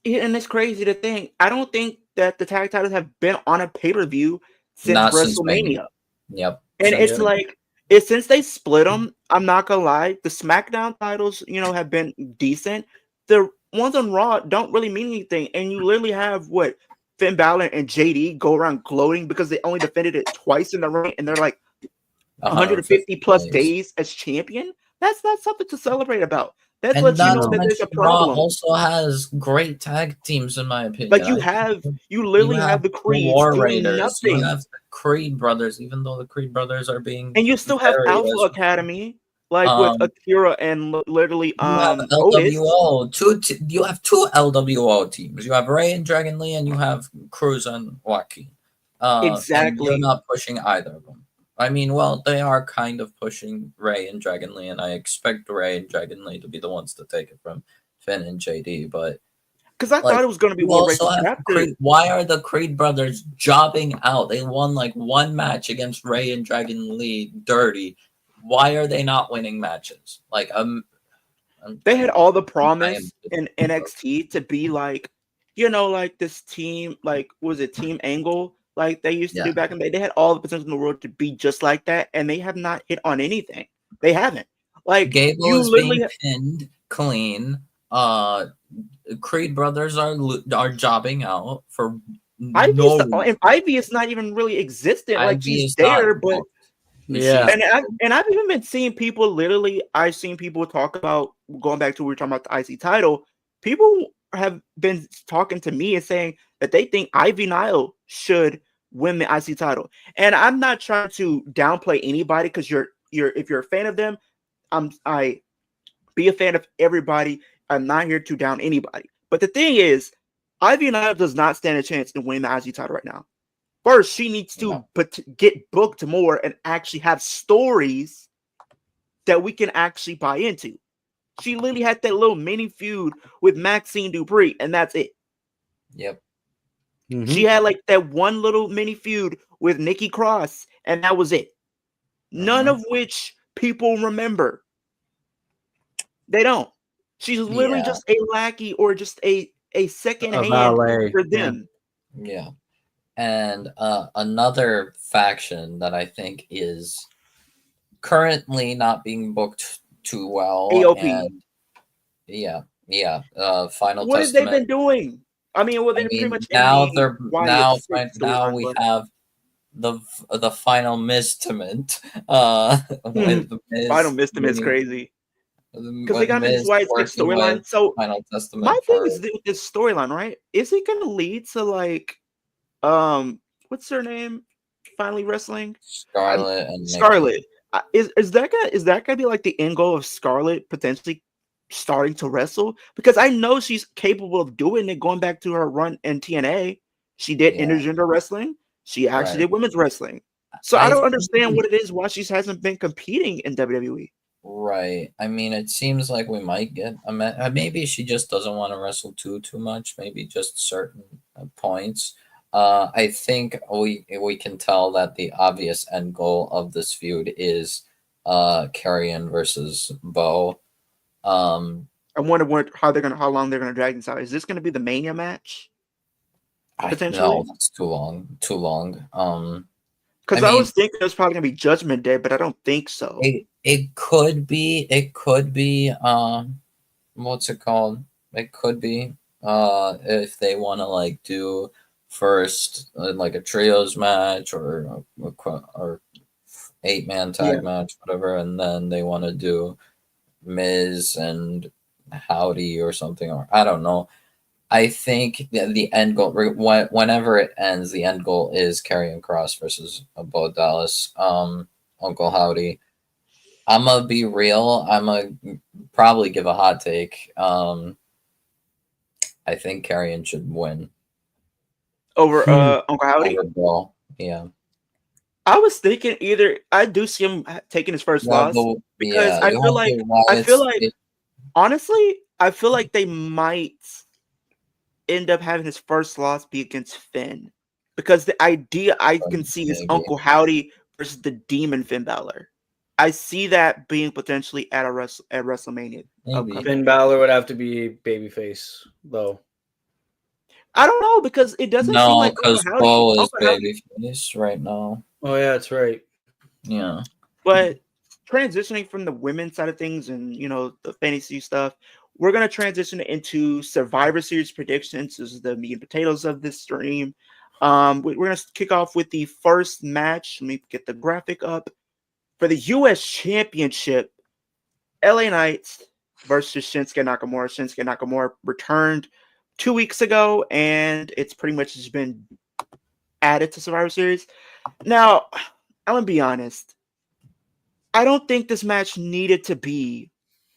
and it's crazy to think, I don't think that the tag titles have been on a pay-per-view since WrestleMania. Yep. And it's like, since they split them, I'm not gonna lie, the SmackDown titles, have been decent. The ones on Raw don't really mean anything. And you literally have Finn Balor and JD go around gloating because they only defended it twice in the ring, and they're like 150 plus days as champion. That's not something to celebrate about. That's what you know that there's a problem. Raw also has great tag teams, in my opinion. Like you literally have the Creed, War Raiders, you have the Creed brothers, even though the Creed brothers are being, and you still have Alpha Academy, like with Akira and literally you have LWO. You have 2 LWO teams. You have Ray and Dragon Lee, and you have Cruz and Joaquin. Exactly. You're not pushing either of them. I mean, well, they are kind of pushing Ray and Dragon Lee, and I expect Ray and Dragon Lee to be the ones to take it from Finn and JD, but because I thought it was going to be more why are the Creed brothers jobbing out? They won like 1 match against Ray and Dragon Lee dirty. Why are they not winning matches? Like they had all the promise in NXT to be like, like this team, like was it Team Angle like they used to do Yeah. back in the day. They had all the potential in the world to be just like that, and they have not hit on anything. They haven't. Like Gable you is literally being pinned clean. Creed brothers are jobbing out for Ivy's no and Ivy is not even really existent. Like Ivy she's is not there, but Yeah. and I've even been seeing people literally. I've seen people talk about going back to what we were talking about the IC title. People have been talking to me and saying that they think Ivy Nile should win the IC title. And I'm not trying to downplay anybody because if you're a fan of them, I be a fan of everybody. I'm not here to down anybody. But the thing is, Ivy Nile does not stand a chance in winning the IC title right now. First, she needs to get booked more and actually have stories that we can actually buy into. She literally had that little mini feud with Maxine Dupree, and that's it. Yep. Mhm. She had like that one little mini feud with Nikki Cross, and that was it. None of which people remember. They don't. She's literally Yeah. just a lackey or just a second A hand valet, for yeah. them. Yeah. And another faction that I think is currently not being booked too well. AOP. And Final What have they Testament. been doing? I mean, well, they're pretty much now in the Wyatt Six now storyline, we but have the final Mistament. With Miz Final Mistament is winning- crazy because they with got into this Miz Wyatt Six working storyline. with So Final Testament my for thing is with this storyline, right? Is it going to lead to like, what's her name? Finally wrestling Scarlett and Nikki. Scarlett. Is that gonna be like the end goal of Scarlett potentially starting to wrestle? Because I know she's capable of doing it. Going back to her run in TNA, she did intergender wrestling. She actually did women's wrestling. So I don't understand what it is why she hasn't been competing in WWE. Right. I mean, it seems like we might get maybe she just doesn't want to wrestle too much. Maybe just certain points. I think we can tell that the obvious end goal of this feud is Karrion versus Bo. I wonder how long they're gonna drag this out. Is this gonna be the Mania match? Potentially, no, that's too long. Too long. Because I was thinking it was probably gonna be Judgment Day, but I don't think so. It could be. It could be. What's it called? It could be. If they want to like do first like a trios match or 8-man tag match, whatever, and then they want to do Miz and Howdy or something, or I don't know. I think the end goal, whenever it ends, the end goal is Karrion Kross versus Bo Dallas, Uncle Howdy. I'm gonna be real. I'm gonna probably give a hot take. I think Karrion should win over Uncle Howdy. Over Bo. Yeah. I was thinking either I do see him taking his first loss because I feel like honestly, I feel like they might end up having his first loss be against Finn because the idea I can see is Uncle Howdy versus the Demon Finn Balor. I see that being potentially at WrestleMania. Finn Balor would have to be babyface though. I don't know because it doesn't seem like because Bo is babyface right now. Oh yeah, that's right. Yeah, but transitioning from the women's side of things and the fantasy stuff, we're gonna transition into Survivor Series predictions. This is the meat and potatoes of this stream. We're gonna kick off with the first match. Let me get the graphic up for the U.S. Championship. LA Knight versus Shinsuke Nakamura. Shinsuke Nakamura returned 2 weeks ago, and it's pretty much just been added to Survivor Series. Now, I'm gonna be honest. I don't think this match needed to be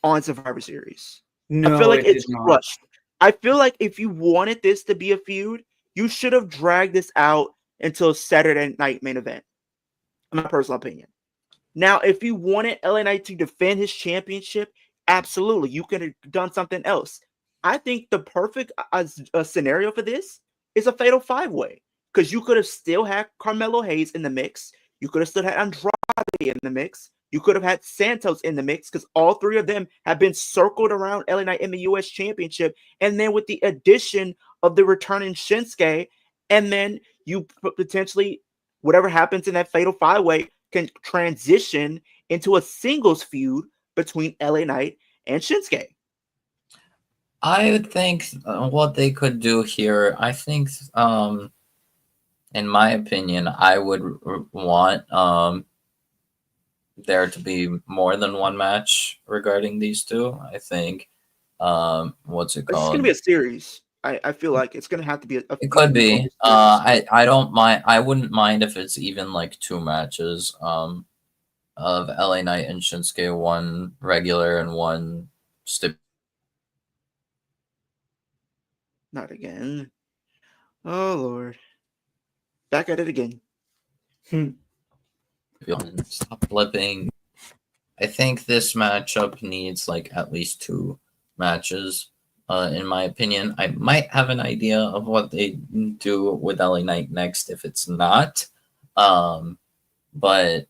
on Survivor Series. No, I feel like it's rushed. I feel like if you wanted this to be a feud, you should have dragged this out until Saturday Night Main Event. In my personal opinion. Now, if you wanted LA Knight to defend his championship, absolutely, you could have done something else. I think the perfect scenario for this is a fatal 5-way because you could have still had Carmelo Hayes in the mix. You could have still had Andrade in the mix. You could have had Santos in the mix because all three of them have been circled around LA Knight in the U.S. Championship. And then with the addition of the returning Shinsuke, and then you potentially, whatever happens in that fatal 5-way can transition into a singles feud between LA Knight and Shinsuke. I would think what they could do here, I think, in my opinion, I would want there to be more than one match regarding these two. I think, what's it It's going to called? be a series. I feel like it's going to have to be a It could feud be. series. I don't mind. I wouldn't mind if it's even like 2 matches. Of LA Knight and Shinsuke, one regular and one stip. Not again. Oh, Lord. Back at it again. Stop flipping. I think this matchup needs like at least 2 matches. In my opinion, I might have an idea of what they do with LA Knight next if it's not. But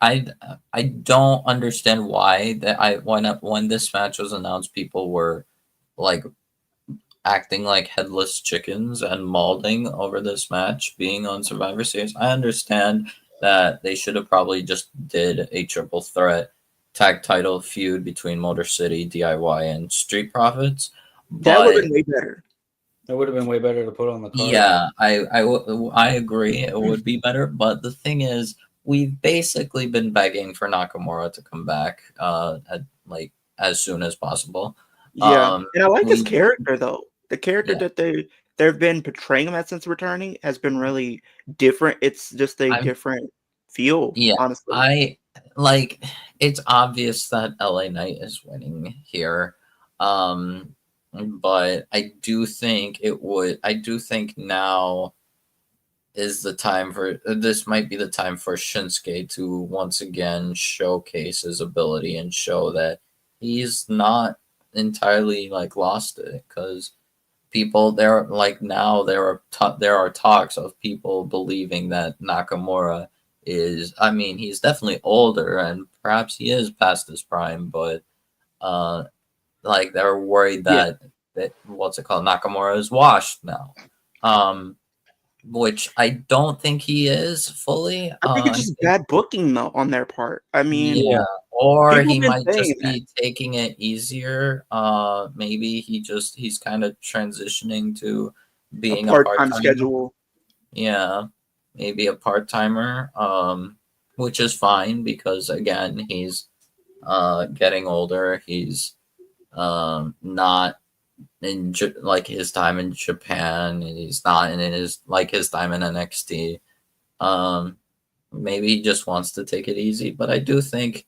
I don't understand why when this match was announced, people were like acting like headless chickens and mauling over this match being on Survivor Series. I understand that they should have probably just did a triple threat tag title feud between Motor City, DIY, and Street Profits. That would have been way better. That would have been way better to put on the card. Yeah, I agree. It would be better. But the thing is, we've basically been begging for Nakamura to come back as soon as possible. Yeah, and I like his character though. The character that they've been portraying him as since returning has been really different. It's just a different feel. Yeah, honestly, it's obvious that LA Knight is winning here, but I do think now is the time for this. Might be the time for Shinsuke to once again showcase his ability and show that he's not entirely lost it, because people there are talks of people believing that Nakamura is, he's definitely older and perhaps he is past his prime, but they're worried that Nakamura is washed now, which I don't think he is fully. I think it's just bad booking though on their part. Or he might just be taking it easier. Maybe he's kind of transitioning to being a part-time schedule. Yeah, maybe a part-timer, which is fine because again, he's getting older. He's not in his time in Japan. He's not in his time in NXT. Maybe he just wants to take it easy, but I do think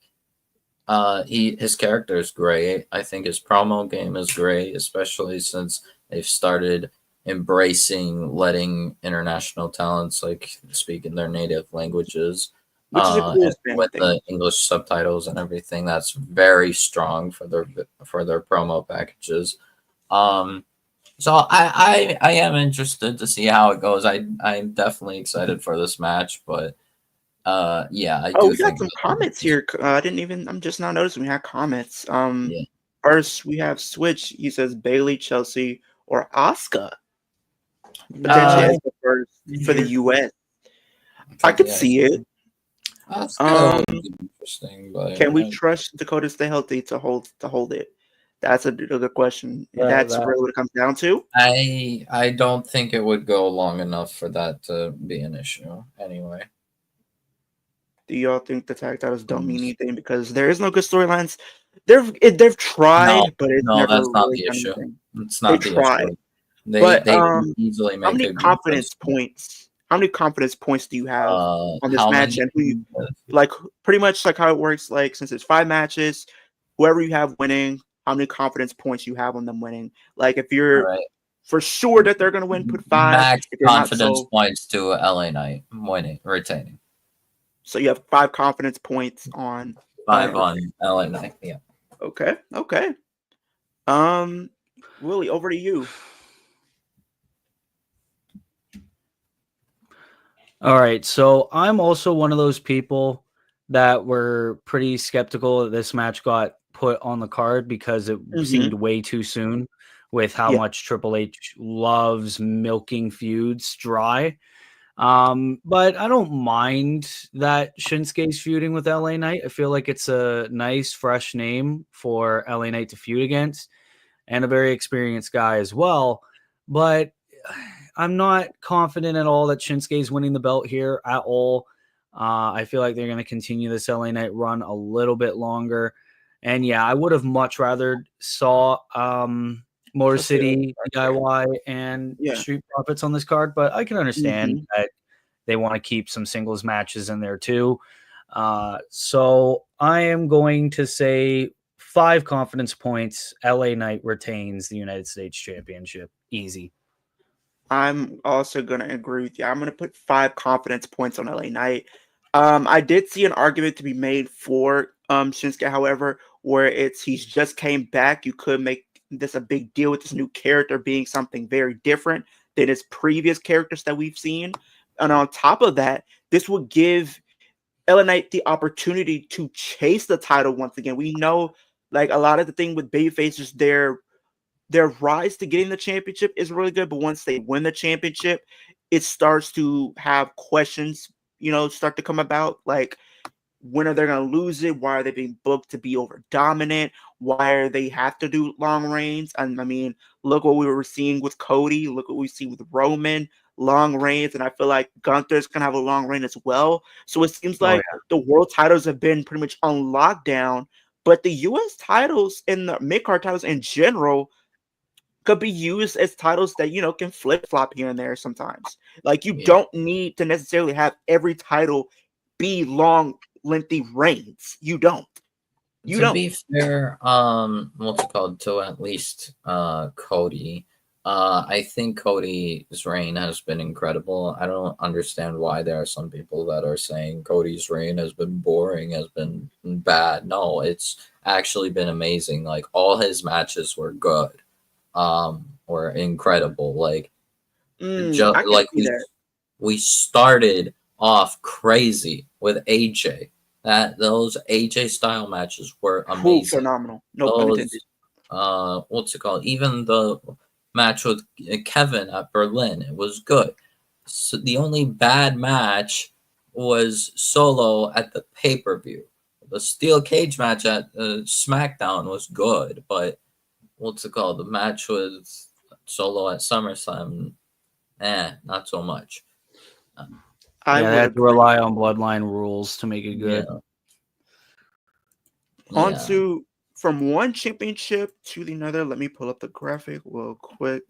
his character is great. I think his promo game is great, especially since they've started embracing letting international talents speak in their native languges, which is a cool with the English subtitles and everything. That's very strong for their promo packages. So I am interested to see how it goes. I'm definitely excited for this match, but we got some comments here. I'm just now noticing we had comments. First we have Switch. He says Bailey, Chelsea, or Asuka potentially as the first for the US. I could see it. Interesting, but can we trust Dakota stay healthy to hold it? That's a good question. That's really what it comes down to. I don't think it would go long enough for that to be an issue anyway. Do y'all think the tag titles don't mean anything because there is no good storylines? They've tried, but it's never that's not really the issue. Anything. It's not they the tried. issue. They easily make how many confidence points? How many confidence points do you have on this match? And pretty much how it works. Since it's 5 matches, whoever you have winning, how many confidence points you have on them winning? If you're for sure that they're going to win, put 5. Max confidence points to LA Knight retaining. So you have 5 confidence points on 5 on LA Knight. Yeah. Okay. Willie, over to you. All right. So I'm also one of those people that were pretty skeptical that this match got put on the card because it seemed way too soon. with how Yeah. much Triple H loves milking feuds dry. But I don't mind that Shinsuke's feuding with LA Knight. I feel like it's a nice, fresh name for LA Knight to feud against, and a very experienced guy as well. But I'm not confident at all that Shinsuke's winning the belt here at all. I feel like they're going to continue this LA Knight run a little bit longer. And yeah, I would have much rather saw Motor City, DIY, and Street Profits on this card, but I can understand that they want to keep some singles matches in there too. So I am going to say 5 confidence points. LA Knight retains the United States Championship. Easy. I'm also going to agree with you. I'm going to put 5 confidence points on LA Knight. I did see an argument to be made for Shinsuke, however, where he's just came back. You could make this a big deal with this new character being something very different than his previous characters that we've seen. And on top of that, this would give LA Knight the opportunity to chase the title once again. We know, like, a lot of the thing with babyface is their rise to getting the championship is really good, but once they win the championship, it starts to have questions, start to come about. Like, when are they going to lose it? Why are they being booked to be over dominant? Why are they have to do long reigns? And I mean, look what we were seeing with Cody. Look what we see with Roman, long reigns. And I feel like Gunther's going to have a long reign as well. So it seems like the world titles have been pretty much on lockdown, but the U.S. titles and the mid-card titles in general could be used as titles that, can flip-flop here and there sometimes. Like, you don't need to necessarily have every title be long, lengthy reigns. You don't. To be fair, what's it called? To at least Cody. I think Cody's reign has been incredible. I don't understand why there are some people that are saying Cody's reign has been boring, has been bad. No, it's actually been amazing. Like, all his matches were good. Were incredible. Like, we started off crazy with AJ. Those AJ style matches were amazing. Phenomenal. No pun intended. What's it called? Even the match with Kevin at Berlin, it was good. So the only bad match was Solo at the pay-per-view. The steel cage match at SmackDown was good, but what's it called? The match with Solo at SummerSlam, not so much. I had to rely on Bloodline rules to make it good. On to from one championship to the another. Let me pull up the graphic real quick.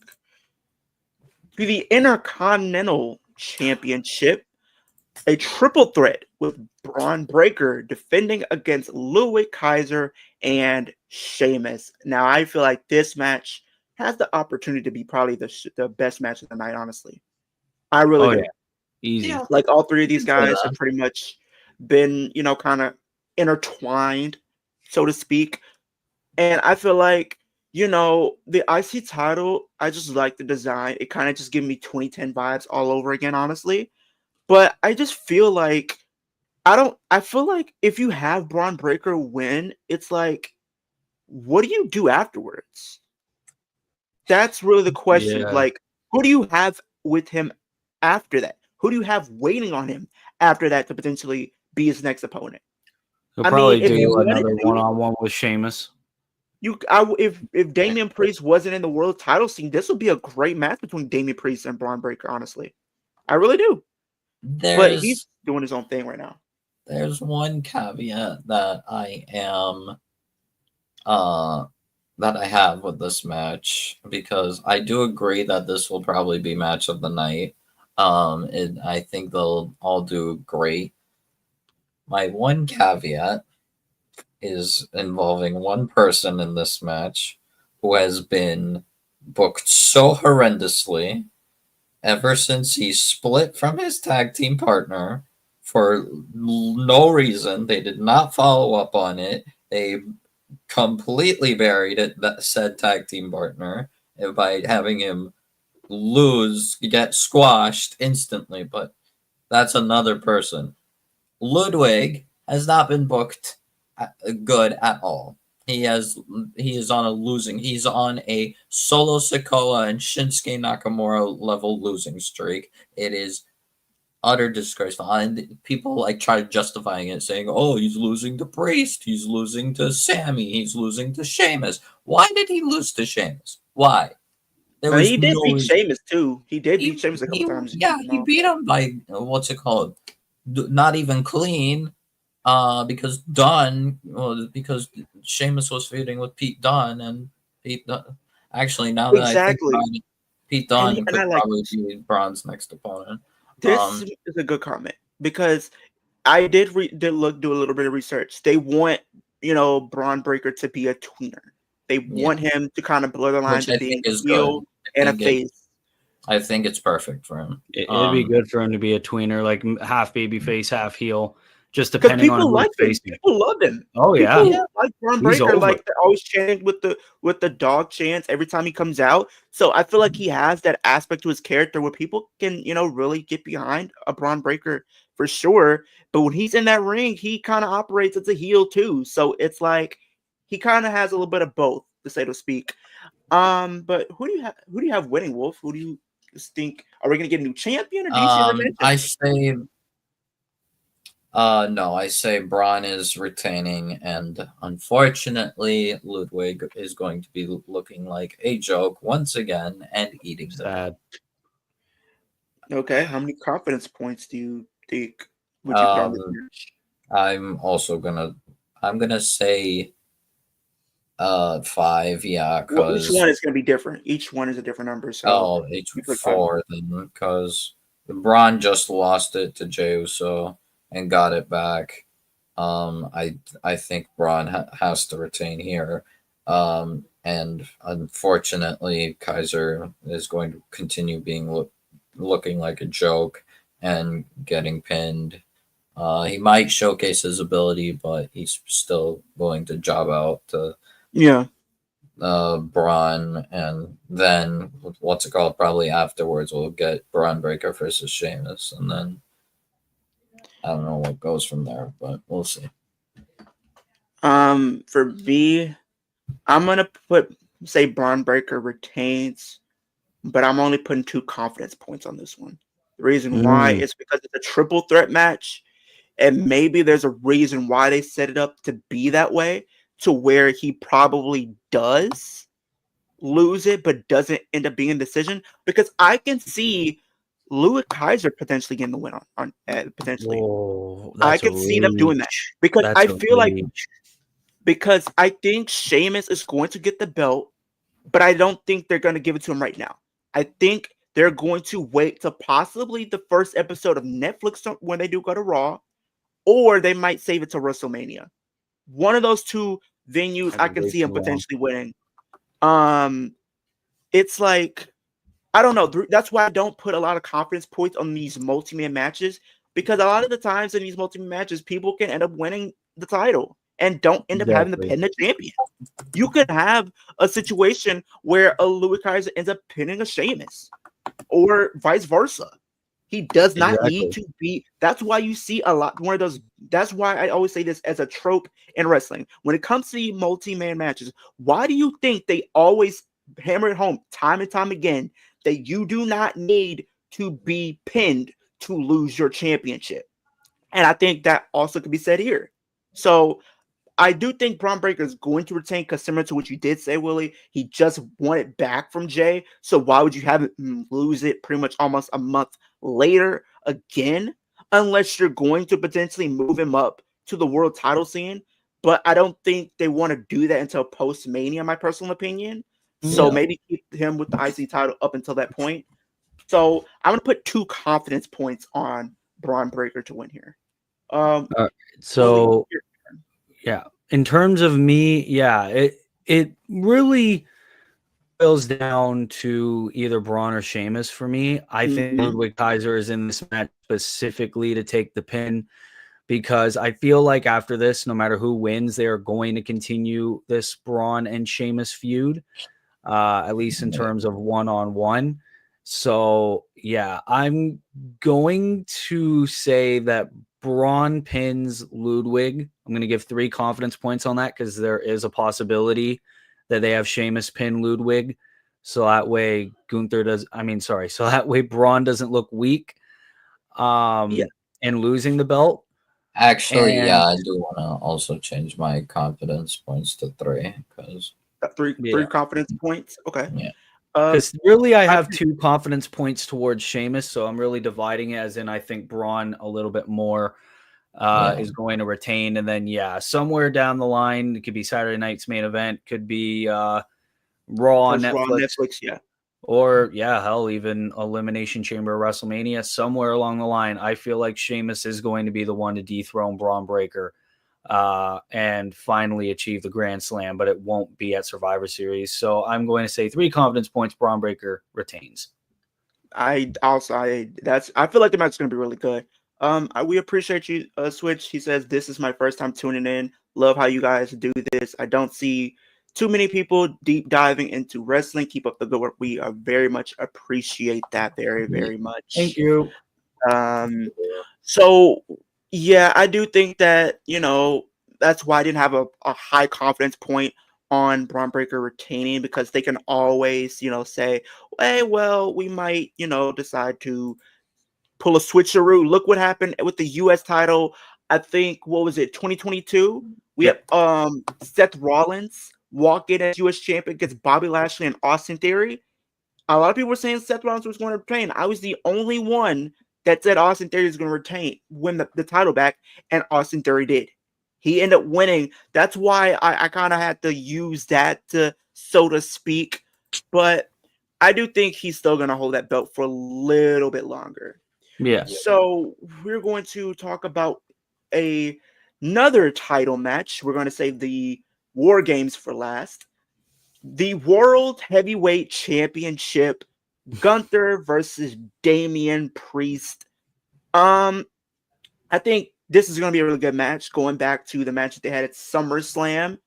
To the Intercontinental Championship, a triple threat with Braun Breaker defending against Ludwig Kaiser and Sheamus. Now, I feel like this match has the opportunity to be probably the best match of the night, honestly. I really do. Easy. Like, all 3 of these guys have pretty much been, kind of intertwined, so to speak. And I feel like, the IC title, I just like the design. It kind of just gives me 2010 vibes all over again, honestly. But I just feel like I feel like if you have Braun Breaker win, it's like, what do you do afterwards? That's really the question. Yeah. Like, who do you have with him after that? Who do you have waiting on him after that to potentially be his next opponent? He'll probably do another one-on-one with Sheamus. If Damian Priest wasn't in the world title scene, this would be a great match between Damian Priest and Braun Breaker, honestly. I really do. But he's doing his own thing right now. There's one caveat that I have with this match, because I do agree that this will probably be match of the night. I think they'll all do great. My one caveat is involving one person in this match who has been booked so horrendously ever since he split from his tag team partner for no reason. They did not follow up on it. They completely buried it, that said tag team partner, by having him get squashed instantly. But that's another person. Ludwig has not been booked good at all. He is on a losing. He's on a Solo Sikoa and Shinsuke Nakamura level losing streak. It is utter disgraceful. And people like try justifying it, saying, "Oh, he's losing to Priest. He's losing to Sammy. He's losing to Sheamus." Why did he lose to Sheamus? Why? There was He did no beat reason. Sheamus too. He did beat Sheamus a couple times. Yeah, he beat him by what's it called? Not even clean. Because Sheamus was feuding with Pete Dunne, and Pete Dunne, actually, now that I think about it, Pete Dunne could probably be Braun's next opponent. This is a good comment because I did do a little bit of research. They want Braun Breaker to be a tweener. They want him to kind of blur the lines of being a heel and a face. I think it's perfect for him. It'd be good for him to be a tweener, like half baby face, half heel. Just depending on who facing. People love him. Oh yeah, people like Braun Breaker. Like they're always chanting with the dog chants every time he comes out. So I feel like he has that aspect to his character where people can really get behind a Braun Breaker for sure. But when he's in that ring, he kind of operates as a heel too. So it's like he kind of has a little bit of both, to say to speak. But who do you have winning, Wolf? Who do you think? Are we gonna get a new champion or DC? I say. No, I say Braun is retaining, and unfortunately, Ludwig is going to be looking like a joke once again and eating sad. Okay, how many confidence points do you think would you put on this match? I'm gonna say 5, yeah, because each one is gonna be different. Each one is a different number. So each 4 then, because Braun just lost it to Jey Uso and got it back. I think Braun has to retain here. And unfortunately, Kaiser is going to continue being looking like a joke and getting pinned. He might showcase his ability, but he's still going to job out to Braun, and then what's it called? Probably afterwards we'll get Braun Breaker versus Sheamus, and then I don't know what goes from there, but we'll see. For me, I'm gonna say Braun Breaker retains, but I'm only putting 2 confidence points on this one. The reason why is because it's a triple threat match, and maybe there's a reason why they set it up to be that way, to where he probably does lose it, but doesn't end up being a decision. Because I can see Ludwig Kaiser potentially getting the win on potentially. Whoa, I can see them doing that because I feel like because I think Sheamus is going to get the belt, but I don't think they're going to give it to him right now. I think they're going to wait to possibly the first episode of Netflix when they do go to Raw, or they might save it to WrestleMania. One of those 2 venues, I can see him potentially winning. It's like, I don't know. That's why I don't put a lot of confidence points on these multi-man matches, because a lot of the times in these multi-man matches, people can end up winning the title and don't end up having to pin the champion. You could have a situation where a Ludwig Kaiser ends up pinning a Sheamus, or vice versa. He does not need to be. That's why you see a lot one of those. That's why I always say this as a trope in wrestling. When it comes to the multi-man matches, why do you think they always hammer it home time and time again that you do not need to be pinned to lose your championship? And I think that also could be said here. So I do think Braun Breaker is going to retain, because similar to what you did say, Willie, he just won it back from Jey. So why would you have it lose it pretty much almost a month later again, unless you're going to potentially move him up to the world title scene? But I don't think they want to do that until post-Mania, my personal opinion. So maybe keep him with the IC title up until that point. So I'm going to put 2 confidence points on Braun Breaker to win here. So yeah, in terms of me, it really boils down to either Braun or Sheamus for me. I think Ludwig Kaiser is in this match specifically to take the pin, because I feel like after this, no matter who wins, they are going to continue this Braun and Sheamus feud, at least in terms of one-on-one. So yeah, I'm going to say that Braun pins Ludwig, I'm going to give 3 confidence points on that because there is a possibility that they have Sheamus pin Ludwig. So that way so that way Braun doesn't look weak and losing the belt. Actually, yeah, I do want to also change my confidence points to 3 because three confidence points. Okay. Yeah. Because really, I have 2 confidence points towards Sheamus, so I'm really dividing it as in I think Braun a little bit more is going to retain. And then, somewhere down the line, it could be Saturday night's main event, could be Raw on Netflix. Yeah. Or, hell, even Elimination Chamber of WrestleMania. Somewhere along the line, I feel like Sheamus is going to be the one to dethrone Braun Breaker and finally achieve the Grand Slam, but it won't be at Survivor Series. So I'm going to say 3 confidence points, Braun Breaker retains. I feel like the match is going to be really good. We appreciate you, Switch. He says, this is my first time tuning in. Love how you guys do this. I don't see too many people deep diving into wrestling. Keep up the good work. We very much appreciate that very, very much. Thank you. So, I do think that, that's why I didn't have a high confidence point on Braun Breaker retaining, because they can always, say, hey, well, we might, decide to pull a switcheroo. Look what happened with the U.S. title. I think, what was it, 2022? We had Seth Rollins walk in as U.S. champion against Bobby Lashley and Austin Theory. A lot of people were saying Seth Rollins was going to retain. I was the only one that said Austin Theory is going to win the title back, and Austin Theory did. He ended up winning. That's why I kind of had to use that, so to speak. But I do think he's still going to hold that belt for a little bit longer. Yeah. So we're going to talk about another title match. We're going to save the War Games for last. The World Heavyweight Championship, Gunther versus Damian Priest. I think this is going to be a really good match, going back to the match that they had at SummerSlam.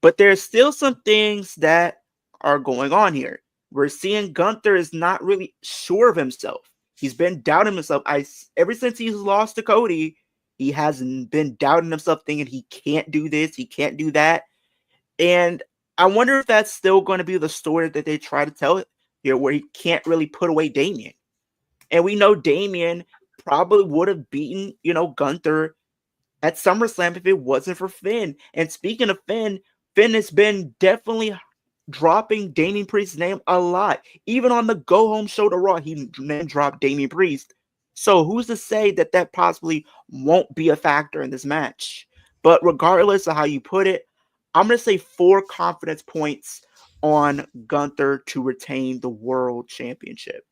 But there's still some things that are going on here. We're seeing Gunther is not really sure of himself. He's been doubting himself. Ever since he's lost to Cody, he hasn't been doubting himself, thinking he can't do this, he can't do that. And I wonder if that's still going to be the story that they try to tell here, where he can't really put away Damian. And we know Damian probably would have beaten, Gunther at SummerSlam if it wasn't for Finn. And speaking of Finn has been definitely dropping Damian Priest's name a lot. Even on the Go Home show to Raw, he name dropped Damian Priest. So who's to say that possibly won't be a factor in this match? But regardless of how you put it, I'm going to say 4 confidence points on Gunther to retain the World Championship.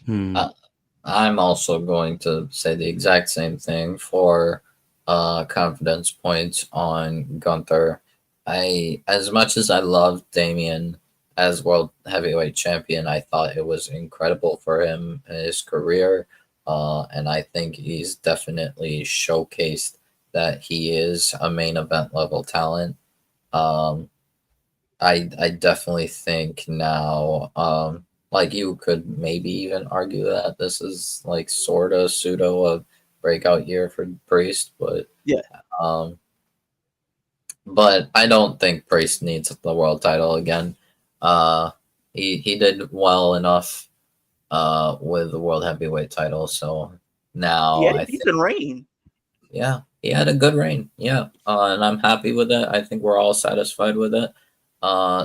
I'm also going to say the exact same thing for confidence points on Gunther. As much as I love Damian as World Heavyweight Champion, I thought it was incredible for him in his career. And I think he's definitely showcased that he is a main event level talent. I definitely think now, like you could maybe even argue that this is like sort of pseudo a breakout year for Priest, but but I don't think Priest needs the world title again. He did well enough with the world heavyweight title, so now he had a decent reign. Yeah, he had a good reign. Yeah, and I'm happy with it. I think we're all satisfied with it.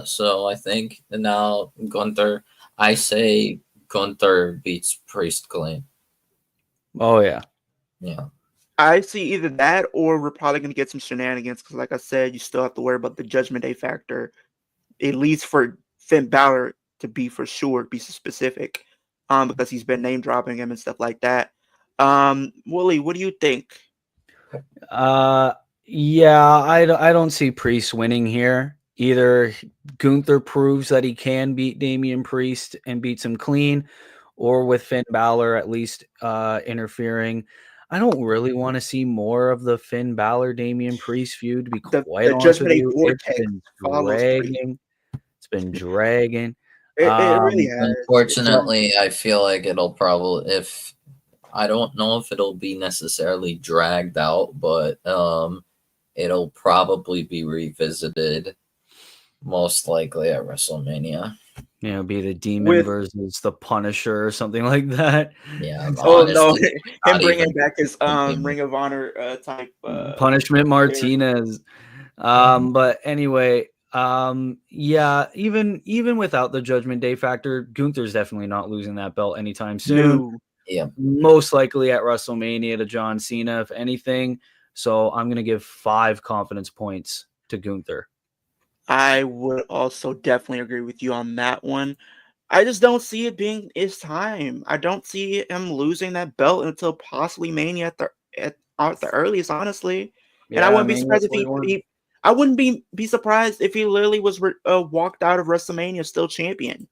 So I think now Gunther. I say Gunther beats Priest clean. Oh yeah. I see either that, or we're probably going to get some shenanigans, because like I said, you still have to worry about the Judgment Day factor, at least for Finn Balor to be for sure, be specific, because he's been name dropping him and stuff like that. Wooly, what do you think? I don't see Priest winning here. Either Gunther proves that he can beat Damian Priest and beats him clean, or with Finn Balor at least interfering. I don't really want to see more of the Finn Balor Damian Priest feud, to be quite honest with you. It's been dragging. It really has. Unfortunately, I feel like it'll probably, if I don't know if it'll be necessarily dragged out, but it'll probably be revisited, most likely at WrestleMania. You know, be the Demon With- versus the Punisher or something like that. Yeah. Oh no, honestly, him not bringing even back his thinking. Ring of Honor type Punishment Martinez. But anyway, yeah, even without the Judgment Day factor, Gunther's definitely not losing that belt anytime soon. new. Yeah. Most likely at WrestleMania to John Cena, if anything. So I'm gonna give 5 confidence points to Gunther. I would also definitely agree with you on that one. I just don't see it being his time. I don't see him losing that belt until possibly Mania at the earliest, honestly. And I wouldn't be surprised if he I wouldn't be surprised if he literally was walked out of WrestleMania still champion.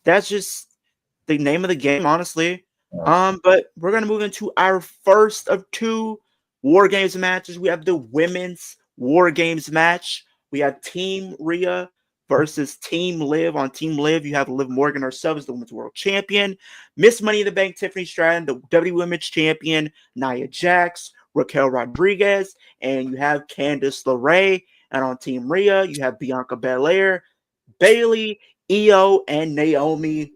That's just the name of the game, honestly. But we're gonna move into our first of 2 War Games matches. We have the women's War Games match. We have Team Rhea versus Team Liv. On Team Liv, you have Liv Morgan herself as the Women's World Champion. Miss Money in the Bank, Tiffany Stratton, the WWE Women's Champion, Nia Jax, Raquel Rodriguez, and you have Candice LeRae. And on Team Rhea, you have Bianca Belair, Bayley, Io, and Naomi.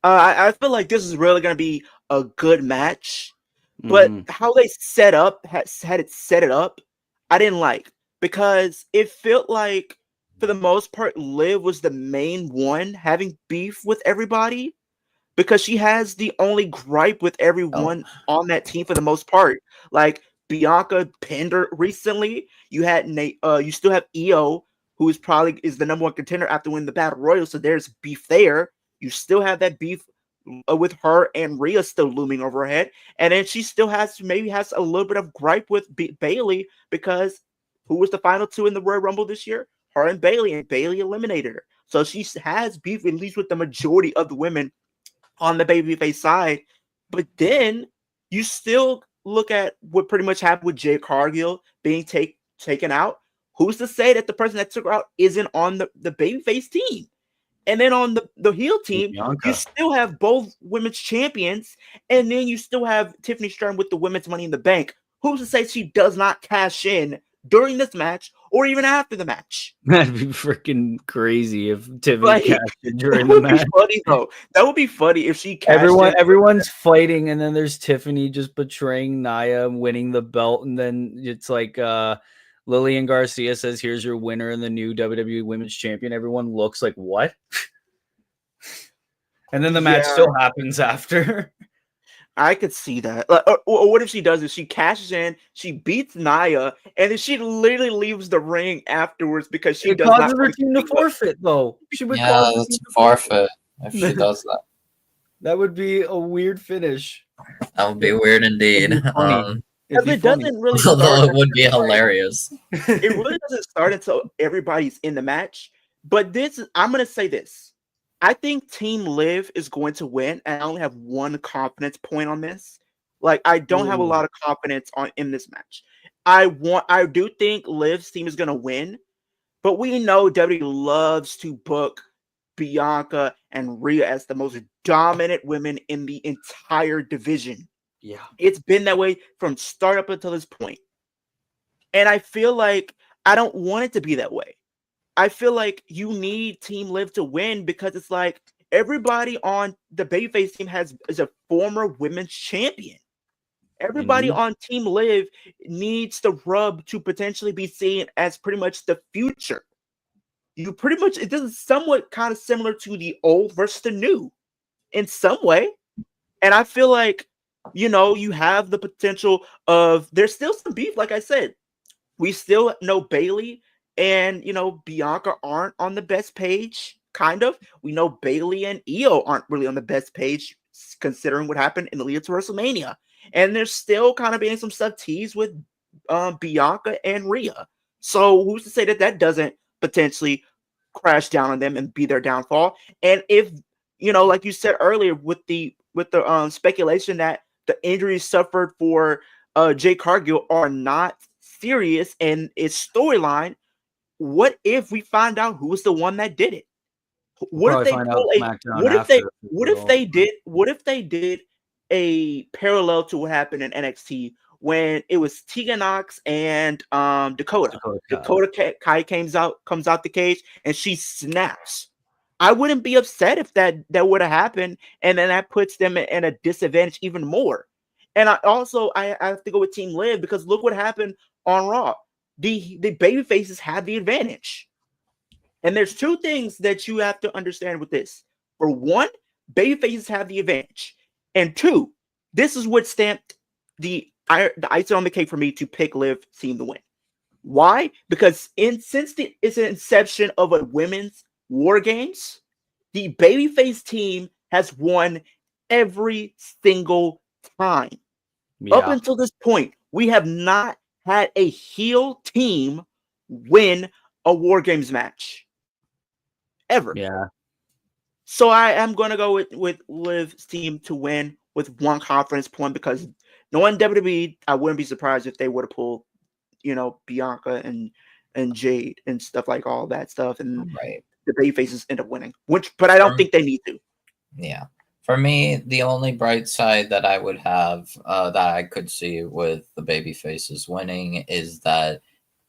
I feel like this is really going to be a good match. But how they set it up, I didn't like. Because it felt like, for the most part, Liv was the main one having beef with everybody because she has the only gripe with everyone on that team for the most part. Like, Bianca pinned her recently. You had you still have Io, who is probably the number 1 contender after winning the Battle Royal, so there's beef there. You still have that beef with her and Rhea still looming over her head. And then she still has a little bit of gripe with Bayley because who was the final 2 in the Royal Rumble this year? Her and Bayley eliminated her. So she has beef at least with the majority of the women on the babyface side. But then you still look at what pretty much happened with Jade Cargill being taken out. Who's to say that the person that took her out isn't on the babyface team? And then on the heel team, Bianca. you still have both women's champions, and then you still have Tiffany Stratton with the women's Money in the Bank. Who's to say she does not cash in during this match or even after the match? That'd be freaking crazy if Tiffany cashed in during the match. That would be funny, though. That would be funny if she cashed in. Everyone's fighting, and then there's Tiffany just betraying Nia, winning the belt, and then it's like Lillian Garcia says, "Here's your winner and the new WWE Women's Champion." Everyone looks like, what? And then the match still happens after. I could see that. Or what if she does is she cashes in, she beats Nia, and then she literally leaves the ring afterwards because she does not her team to forfeit, though. She would that's a forfeit if she does that. That would be a weird finish. That would be weird indeed. It doesn't really Although it would be hilarious. It really doesn't start until everybody's in the match. But I'm going to say this. I think Team Liv is going to win, and I only have 1 confidence point on this. Like, I don't have a lot of confidence in this match. I do think Liv's team is going to win, but we know WWE loves to book Bianca and Rhea as the most dominant women in the entire division. Yeah. It's been that way from start up until this point. And I feel like I don't want it to be that way. I feel like you need Team Liv to win because it's like everybody on the babyface team is a former women's champion. Everybody on Team Liv needs the rub to potentially be seen as pretty much the future. It is somewhat kind of similar to the old versus the new in some way. And I feel like, you have the potential of, there's still some beef. Like I said, we still know Bayley and, Bianca aren't on the best page, kind of. We know Bayley and Io aren't really on the best page, considering what happened in the lead to WrestleMania. And there's still kind of being some stuff teased with Bianca and Rhea. So who's to say that doesn't potentially crash down on them and be their downfall? And if, like you said earlier, with the speculation that the injuries suffered for Jade Cargill are not serious and it's storyline, what if we find out who's the one that did it? What if they did a parallel to what happened in NXT when it was Tegan Nox and Dakota. Dakota Kai comes out the cage and she snaps. I wouldn't be upset if that would have happened, and then that puts them in a disadvantage even more. And I have to go with Team Liv because look what happened on Raw. The baby faces have the advantage. And there's two things that you have to understand with this. For one, baby faces have the advantage. And two, this is what stamped the icing on the cake for me to pick Liv team to win. Why? Because since it's an inception of a women's War Games, the babyface team has won every single time. Yeah. Up until this point, we have not had a heel team win a War Games match. Ever. Yeah. So I am going to go with Liv's team to win with one confidence point because knowing WWE, I wouldn't be surprised if they would have pulled, Bianca and Jade and stuff like all that stuff. And Right. the babyfaces end up winning. But I don't think they need to. Yeah. For me, the only bright side that I would have that I could see with the babyfaces winning is that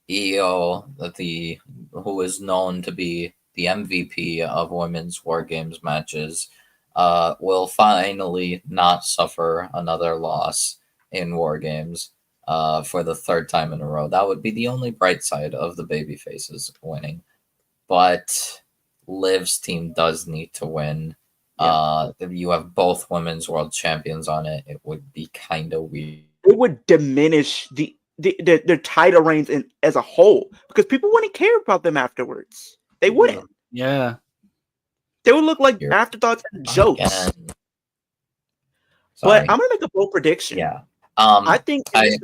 Io, who is known to be the MVP of women's War Games matches, will finally not suffer another loss in War Games for the third time in a row. That would be the only bright side of the babyfaces winning. But Liv's team does need to win. Yeah. If you have both women's world champions on it, it would be kind of weird. It would diminish their title reigns as a whole because people wouldn't care about them afterwards. They wouldn't. Yeah. They would look like afterthoughts and jokes. But I'm gonna make a bold prediction. Yeah. I think I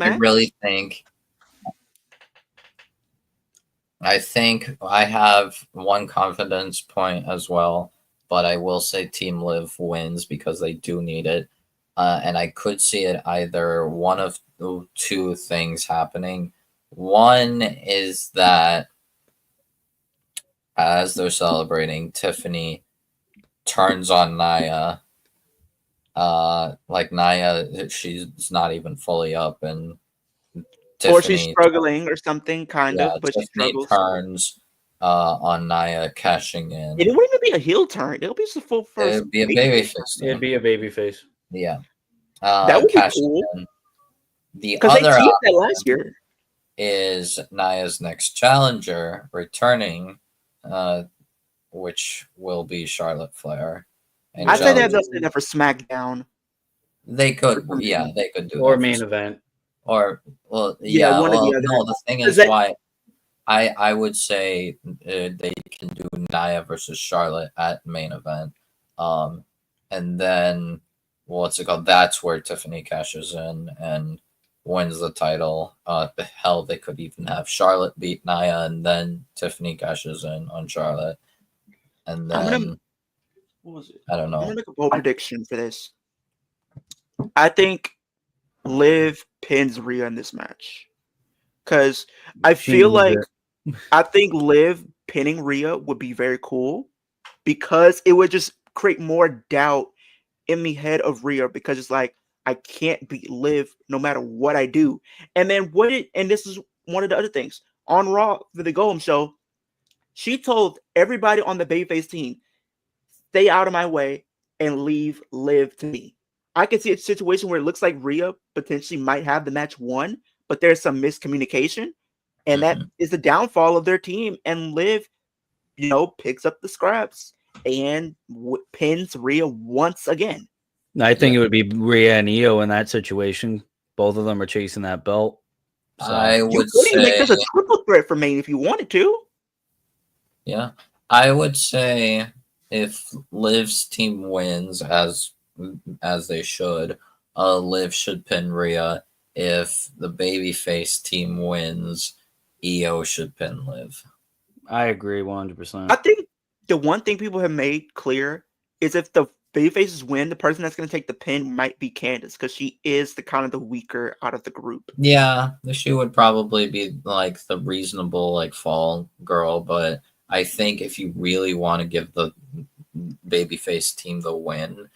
think I have one confidence point as well, but I will say Team Liv wins because they do need it. And I could see it either one of two things happening. One is that as they're celebrating, Tiffany turns on Nia. Like Nia, she's not even fully up, and Tiffany, or she's struggling or something, kind of. But Tiffany she struggles. Turns on Nia, cashing in. It wouldn't even be a heel turn. It'll be just a full first. It'd be a babyface. It'd be a babyface. Yeah. That would be cool. Because they teased that last year. Is Nia's next challenger returning, which will be Charlotte Flair. And I think they'll say that for SmackDown. They could, they could do or that main event. Or one of the other. No, the thing is why I would say they can do Nia versus Charlotte at main event, and then what's it called? That's where Tiffany cashes in and wins the title. Hell, they could even have Charlotte beat Nia, and then Tiffany cashes in on Charlotte, and then what was it? I don't know. I'm gonna make a bold prediction for this. I think Liv pins Rhea in this match because I feel like I think Liv pinning Rhea would be very cool because it would just create more doubt in the head of Rhea because it's like I can't beat Liv no matter what I do. And then and this is one of the other things on Raw for the Go Home show, she told everybody on the babyface team, stay out of my way and leave Liv to me. I can see a situation where it looks like Rhea potentially might have the match won, but there's some miscommunication, and that is the downfall of their team. And Liv, picks up the scraps and pins Rhea once again. I think it would be Rhea and Io in that situation. Both of them are chasing that belt. So I would make this a triple threat for Maine if you wanted to. Yeah, I would say if Liv's team wins as they should, Liv should pin Rhea. If the babyface team wins, Io should pin Liv. I agree 100%. I think the one thing people have made clear is if the babyfaces win, the person that's going to take the pin might be Candice because she is the kind of the weaker out of the group. Yeah, she would probably be like the reasonable fall girl, but I think if you really want to give the babyface team the win,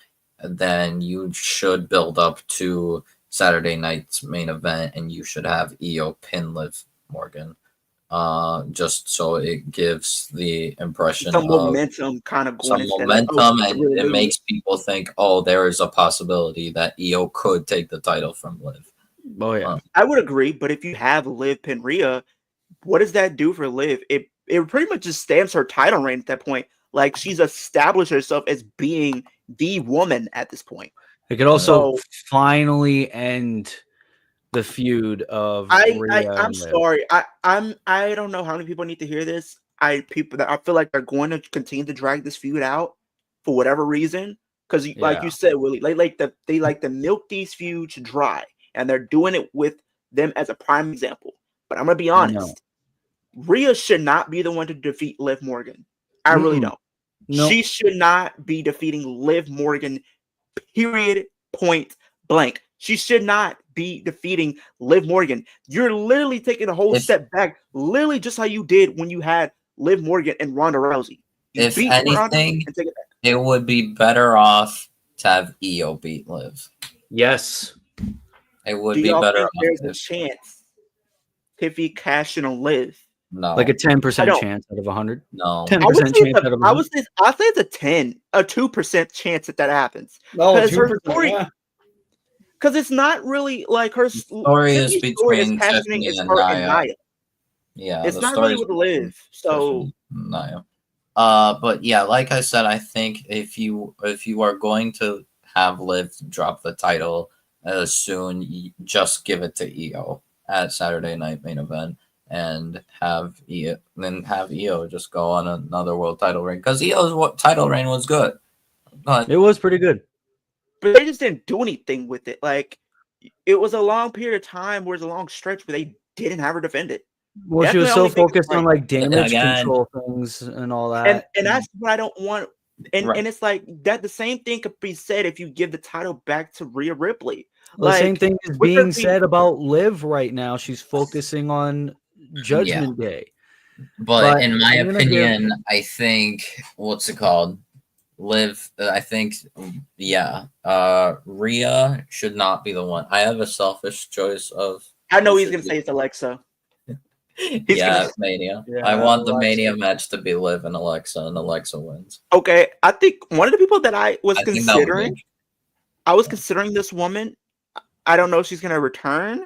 then you should build up to Saturday night's main event, and you should have Io pin Liv Morgan. Just so it gives the impression Some of momentum kind of some going instead momentum, of, oh, and really it lose. makes people think, oh, there is a possibility that Io could take the title from Liv. Oh yeah. I would agree, but if you have Liv pin Rhea, what does that do for Liv? It pretty much just stamps her title reign at that point. Like, she's established herself as being the woman at this point. It could also So- finally end the feud of Rhea I'm and Liv. sorry. I don't know how many people need to hear this. I feel like they're going to continue to drag this feud out for whatever reason. Because like Yeah. you said, Willie, they like to milk these feuds dry, and they're doing it with them as a prime example. But I'm gonna be honest. Rhea should not be the one to defeat Liv Morgan. I really don't. No. She should not be defeating Liv Morgan, period, point blank. She should not be defeating Liv Morgan. You're literally taking a whole step back, literally just how you did when you had Liv Morgan and Ronda Rousey. You If beat Ronda anything, and take it back. it would be better off to have Io beat Liv. Yes. It would Do be y'all better think off. there's a if- chance Tiffy cashing on Liv? No, Like a 10% I don't. chance out of 100. no. 10% I would say chance out of I'd say it's a 2% chance that happens. Oh, Because her story, because it's not really like her story is Tiffany's story between passioning Tiffany is and her and Nia. Nia. Yeah, It's the not story really is with Liv. So Nia. But yeah, like I said, I think if you are going to have Liv drop the title soon, you just give it to Io at Saturday Night Main Event, and have Io just go on another world title reign, because Io's title reign was good. But It was pretty good. but they just didn't do anything with it. Like, it was a long period of time where it was a long stretch where they didn't have her defend it. Well, she Definitely was so only make it focused on right. like damage Again. control things and all And that. that's what I don't want. And Right. and it's like that. The same thing could be said if you give the title back to Rhea Ripley. The same Like, thing is with her being said about Liv right now. She's focusing on Judgment Day. But But in my I'm gonna opinion, I think what's it called? Liv, I think, Rhea should not be the one. I have a selfish choice of. I know he's gonna say it's Alexa. He's gonna- Mania. Yeah, I want the Alexa. Mania match to be Liv and Alexa wins. Okay, I think one of the people that I was I think that would considering, be- I was considering this woman. I don't know if she's gonna return,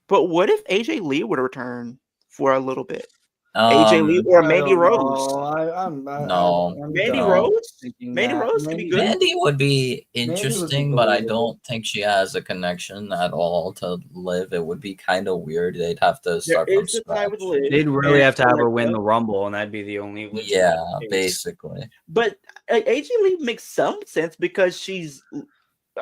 but what if AJ Lee would return for a little bit? AJ Lee or Mandy Rose? No. Mandy No. Rose? Mandy Rose could be good. Mandy would be would be interesting, but I believable. don't think she has a connection at all to Liv. It would be kind of weird. They'd have to There start from is the tie with scratch. Liv. They'd really and have to have her win Alexa. the Rumble, and that'd be the only. Yeah, case. basically. But AJ Lee makes some sense because she's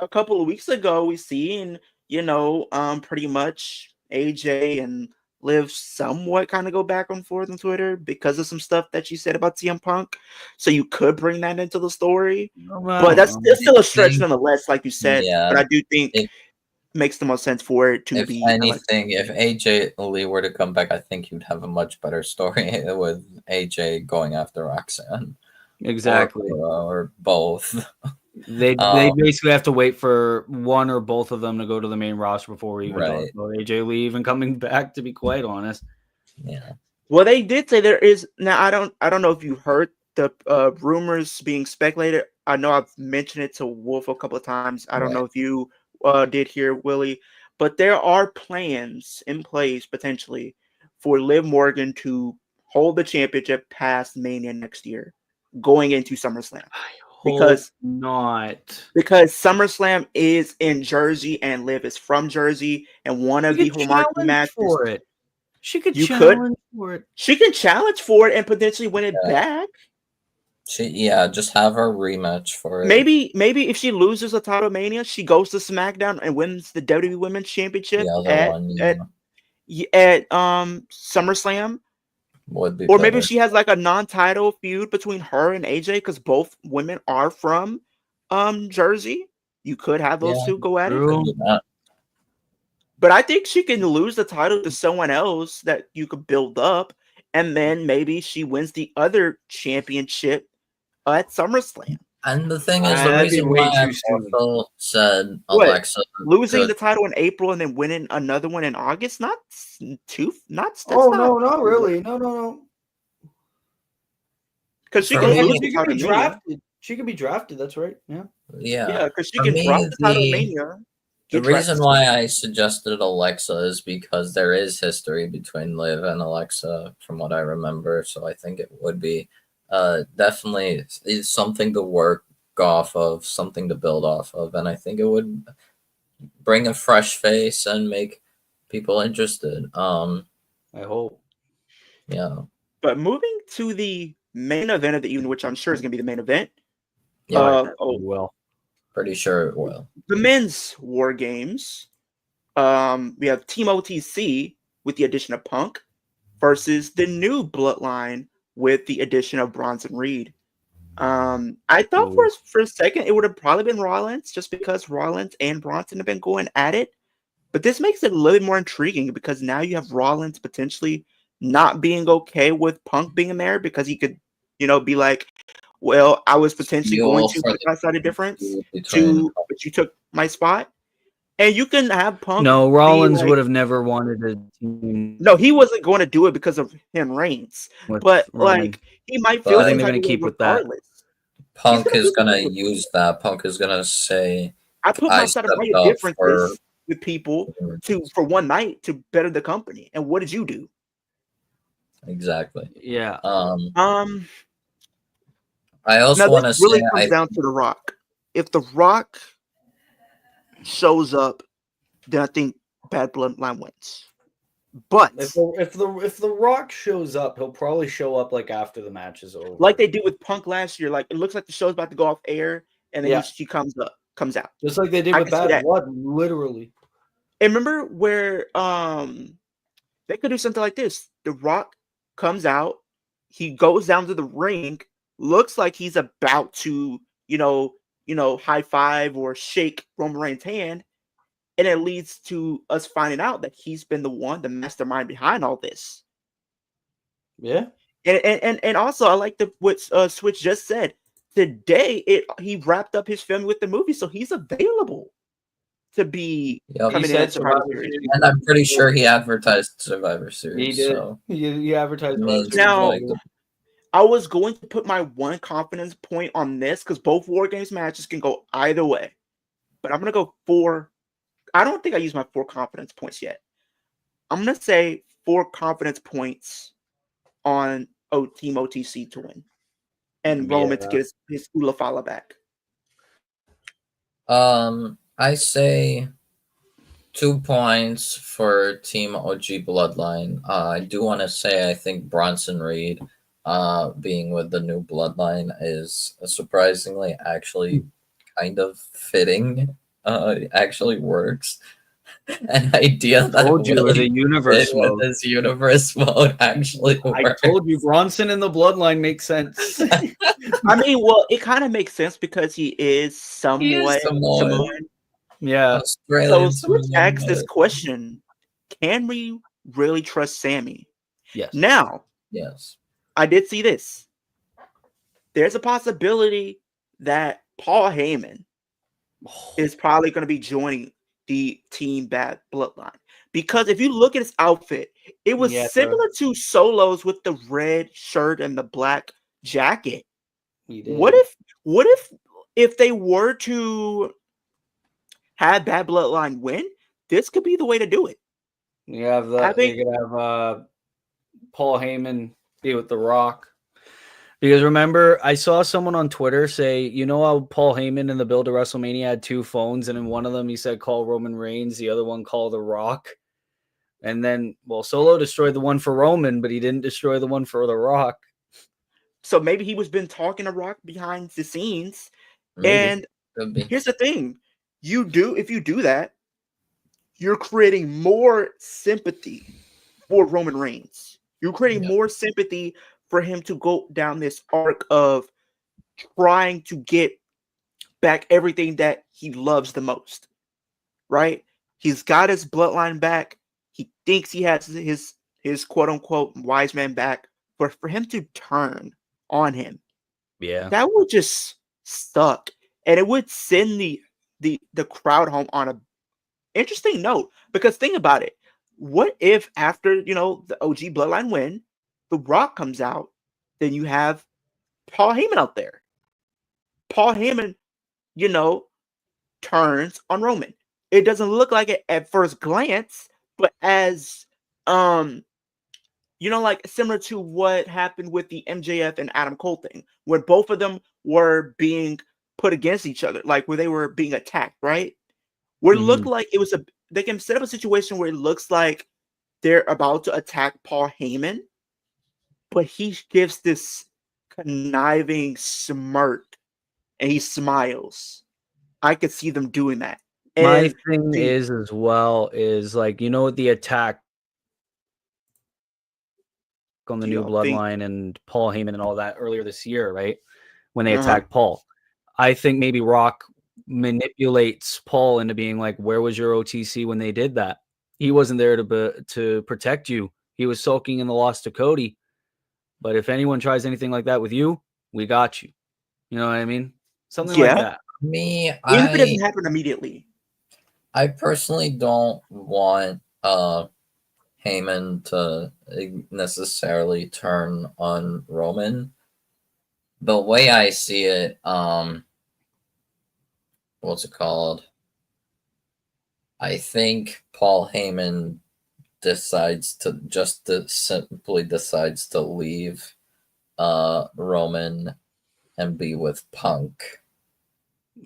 a couple of weeks ago we seen, pretty much AJ and Liv somewhat kind of go back and forth on Twitter because of some stuff that she said about CM Punk. So you could bring that into the story. But that's still a stretch nonetheless, like you said. Yeah. But I do think If- it makes the most sense for it to If be anything, if AJ Lee were to come back, I think you'd have a much better story with AJ going after Roxanne. Exactly. Or both. They basically have to wait for one or both of them to go to the main roster before we even talk Right. about AJ Lee even coming back. To be quite honest, Yeah. Well, they did say there is now. I don't know if you heard the rumors being speculated. I know I've mentioned it to Wolf a couple of times. I don't Right. know if you did hear, Willie, but there are plans in place potentially for Liv Morgan to hold the championship past Mania next year, going into SummerSlam. Because because SummerSlam is in Jersey and Liv is from Jersey, and one of the marquee matches for it. She could You challenge for it. she can challenge for it and potentially win it back. Just have her rematch for it. Maybe if she loses the title Mania, she goes to SmackDown and wins the WWE Women's Championship The other at one SummerSlam. would be Or maybe better. she has like a non-title feud between her and AJ because both women are from Jersey. You could have those Yeah, two go at it. True. Do that. But I think she can lose the title to someone else that you could build up, and then maybe she wins the other championship at SummerSlam. And the thing is, the That'd be reason way why I too soon. also said What? Alexa Losing could- the title in April and then winning another one in August, not two, that's Oh not, no, not really. No. because she For can me- lose She the could title be in Mania. drafted. She could be drafted. That's right. Yeah. Yeah, because she For can me, drop the title in the- Mania. The get reason drafted. why I suggested Alexa is because there is history between Liv and Alexa, from what I remember. So I think it would be definitely it's something to work off of, something to build off of, and I think it would bring a fresh face and make people interested. I hope. Yeah, But moving to the main event of the evening, which I'm sure is going to be the main event. yeah, Well, pretty sure it will. The men's War Games. We have Team OTC with the addition of Punk versus the new Bloodline with the addition of Bronson Reed. I thought for a second it would have probably been Rollins, just because Rollins and Bronson have been going at it. But this makes it a little bit more intriguing because now you have Rollins potentially not being okay with Punk being there because he could, be like, well, I was potentially going to put outside a difference but you took my spot. And you can have Punk. no, Rollins would have never wanted a team. No, he wasn't going to do it because of him Reigns. But Roman. like he might feel I think they're going to keep with that. Punk is gonna use that. Punk is gonna say, I put I myself stepped right up differences with people for one night to better the company. And what did you do? Exactly. Yeah. I also want to this really say comes down to The Rock. If The Rock shows up, then I think Bad Bloodline wins. But If the Rock shows up, he'll probably show up like after the match is over. like they did with Punk last year, like it looks like the show's about to go off air, and then he comes out. Just like they did I with can see Bad that. Blood, literally. And remember where they could do something like this. The Rock comes out, he goes down to the ring, looks like he's about to, high five or shake Roman Reigns' hand, and it leads to us finding out that he's been the mastermind behind all this. Yeah. And also I like what Switch just said. Today he wrapped up his film with the movie, so he's available to be coming in at Survivor Series. And I'm pretty sure he advertised Survivor Series. He did. So He advertised. Now, I was going to put my one confidence point on this because both War Games matches can go either way. But I'm going to go 4. I don't think I used my 4 confidence points yet. I'm going to say 4 confidence points on Team OTC to win. And Roman to get his Ulafala back. I say 2 points for Team OG Bloodline. I do want to say I think Bronson Reed being with the new Bloodline is surprisingly actually kind of fitting. Actually works. An idea that told you the universe mode. This universe mode actually works. I told you Bronson and the Bloodline makes sense. I mean, well, it kind of makes sense because he is somewhat Samoan. Yeah. So Switch asks this question: can we really trust Sammy? Yes. Now, yes, I did see this. There's a possibility that Paul Heyman is probably going to be joining the Team Bad Bloodline. Because if you look at his outfit, it was similar to Solo's with the red shirt and the black jacket. What if they were to have Bad Bloodline win? This could be the way to do it. You have that. You could have Paul Heyman be with The Rock. Because remember, I saw someone on Twitter say, how Paul Heyman in the build of WrestleMania had 2 phones, and in one of them he said call Roman Reigns, the other one call The Rock. And then, Solo destroyed the one for Roman, but he didn't destroy the one for The Rock. So maybe he was been talking to Rock behind the scenes. maybe. And here's the thing. If you do that, you're creating more sympathy for Roman Reigns. You're creating more sympathy for him to go down this arc of trying to get back everything that he loves the most, right? He's got his bloodline back. He thinks he has his quote unquote wise man back, but for him to turn on him, that would just suck, and it would send the crowd home on a interesting note. Because think about it, what if after the OG Bloodline win, The Rock comes out, then you have Paul Heyman out there. Paul Heyman, turns on Roman. It doesn't look like it at first glance, but as like similar to what happened with the MJF and Adam Cole thing, when both of them were being put against each other, like where they were being attacked, right? Where it looked like they can set up a situation where it looks like they're about to attack Paul Heyman, but he gives this conniving smirk and he smiles. I could see them doing that. And my thing is as well is like, the attack on the new Bloodline and Paul Heyman and all that earlier this year, right? When they attacked Paul. I think maybe Rock manipulates Paul into being like, where was your OTC when they did that? He wasn't there to protect you. He was sulking in the loss to Cody. But if anyone tries anything like that with you, we got you. You know what I mean? Something like that. Even if it doesn't happen immediately. I personally don't want Heyman to necessarily turn on Roman. The way I see it, what's it called? I think Paul Heyman simply decides to leave Roman and be with Punk.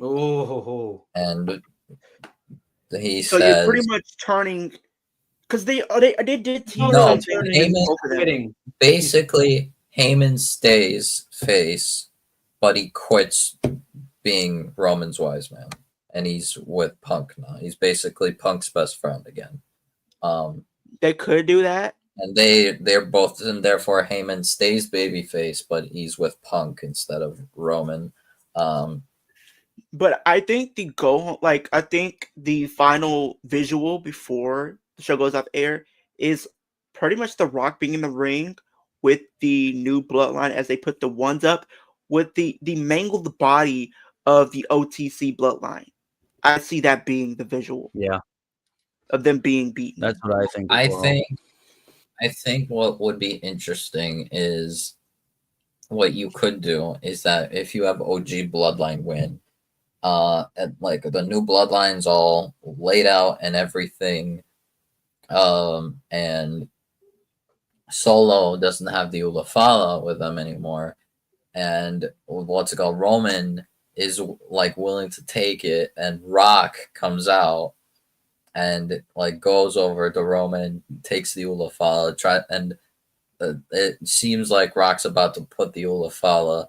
Oh, and he so says, you're pretty much turning, because they did tease something. Heyman, basically, Heyman stays face, but he quits being Roman's wise man, and he's with Punk now. He's basically Punk's best friend again. They could do that, and they're both, and therefore Heyman stays babyface, but he's with Punk instead of Roman. But I think I think the final visual before the show goes off air is pretty much The Rock being in the ring with the new Bloodline as they put the ones up with the mangled body of the OTC Bloodline. I see that being the visual. Yeah. Of them being beaten. That's what I think. I think what would be interesting is what you could do is that if you have OG Bloodline win, and like the new Bloodline's all laid out and everything, and Solo doesn't have the Ulafala with them anymore, and what's it called, Roman is like willing to take it, and Rock comes out and like goes over to Roman, takes the Ulafala, it seems like Rock's about to put the Ulafala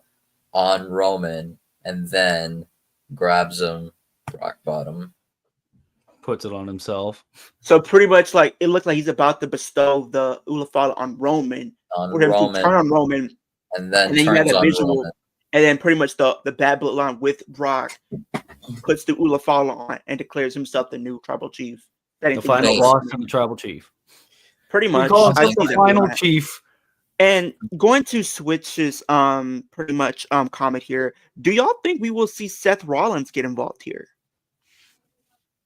on Roman, and then grabs him, rock bottom, puts it on himself. So pretty much like it looked like he's about to bestow the Ulafala on Roman, for him to turn on Roman, and then you have a visual, Roman. And then pretty much the Bad Bloodline with Rock puts the Ulafala on and declares himself the new tribal chief. The final boss and the tribal chief. Pretty much, I see the final chief. And going to Switch's pretty much comment here, do y'all think we will see Seth Rollins get involved here?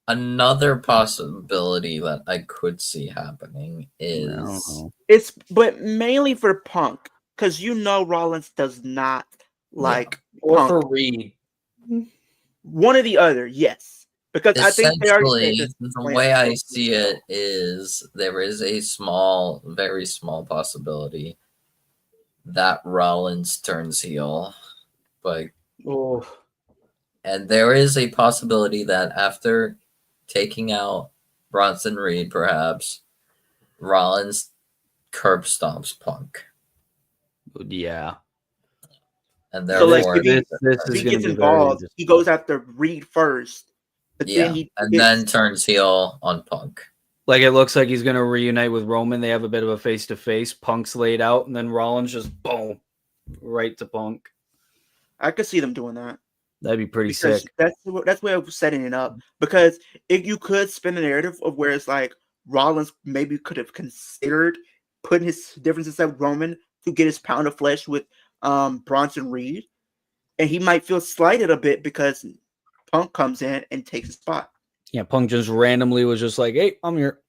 Another possibility that I could see happening is but mainly for Punk, because Rollins does not like or Punk. for Reed. One or the other, yes. Because I think they already the way I see it is there is a very small possibility that Rollins turns heel, and there is a possibility that after taking out Bronson Reed, perhaps Rollins curb stomps Punk. Yeah, and therefore if he gets involved, he goes after Reed first, but then turns heel on Punk. Like it looks like he's going to reunite with Roman. They have a bit of a face-to-face. Punk's laid out, and then Rollins just boom, right to Punk. I could see them doing that. That'd be pretty sick. That's where I was setting it up. Because if you could spin the narrative of where it's like Rollins maybe could have considered putting his differences with Roman to get his pound of flesh with Bronson Reed, and he might feel slighted a bit because Punk comes in and takes a spot. Yeah, Punk just randomly was just like, "Hey, I'm here."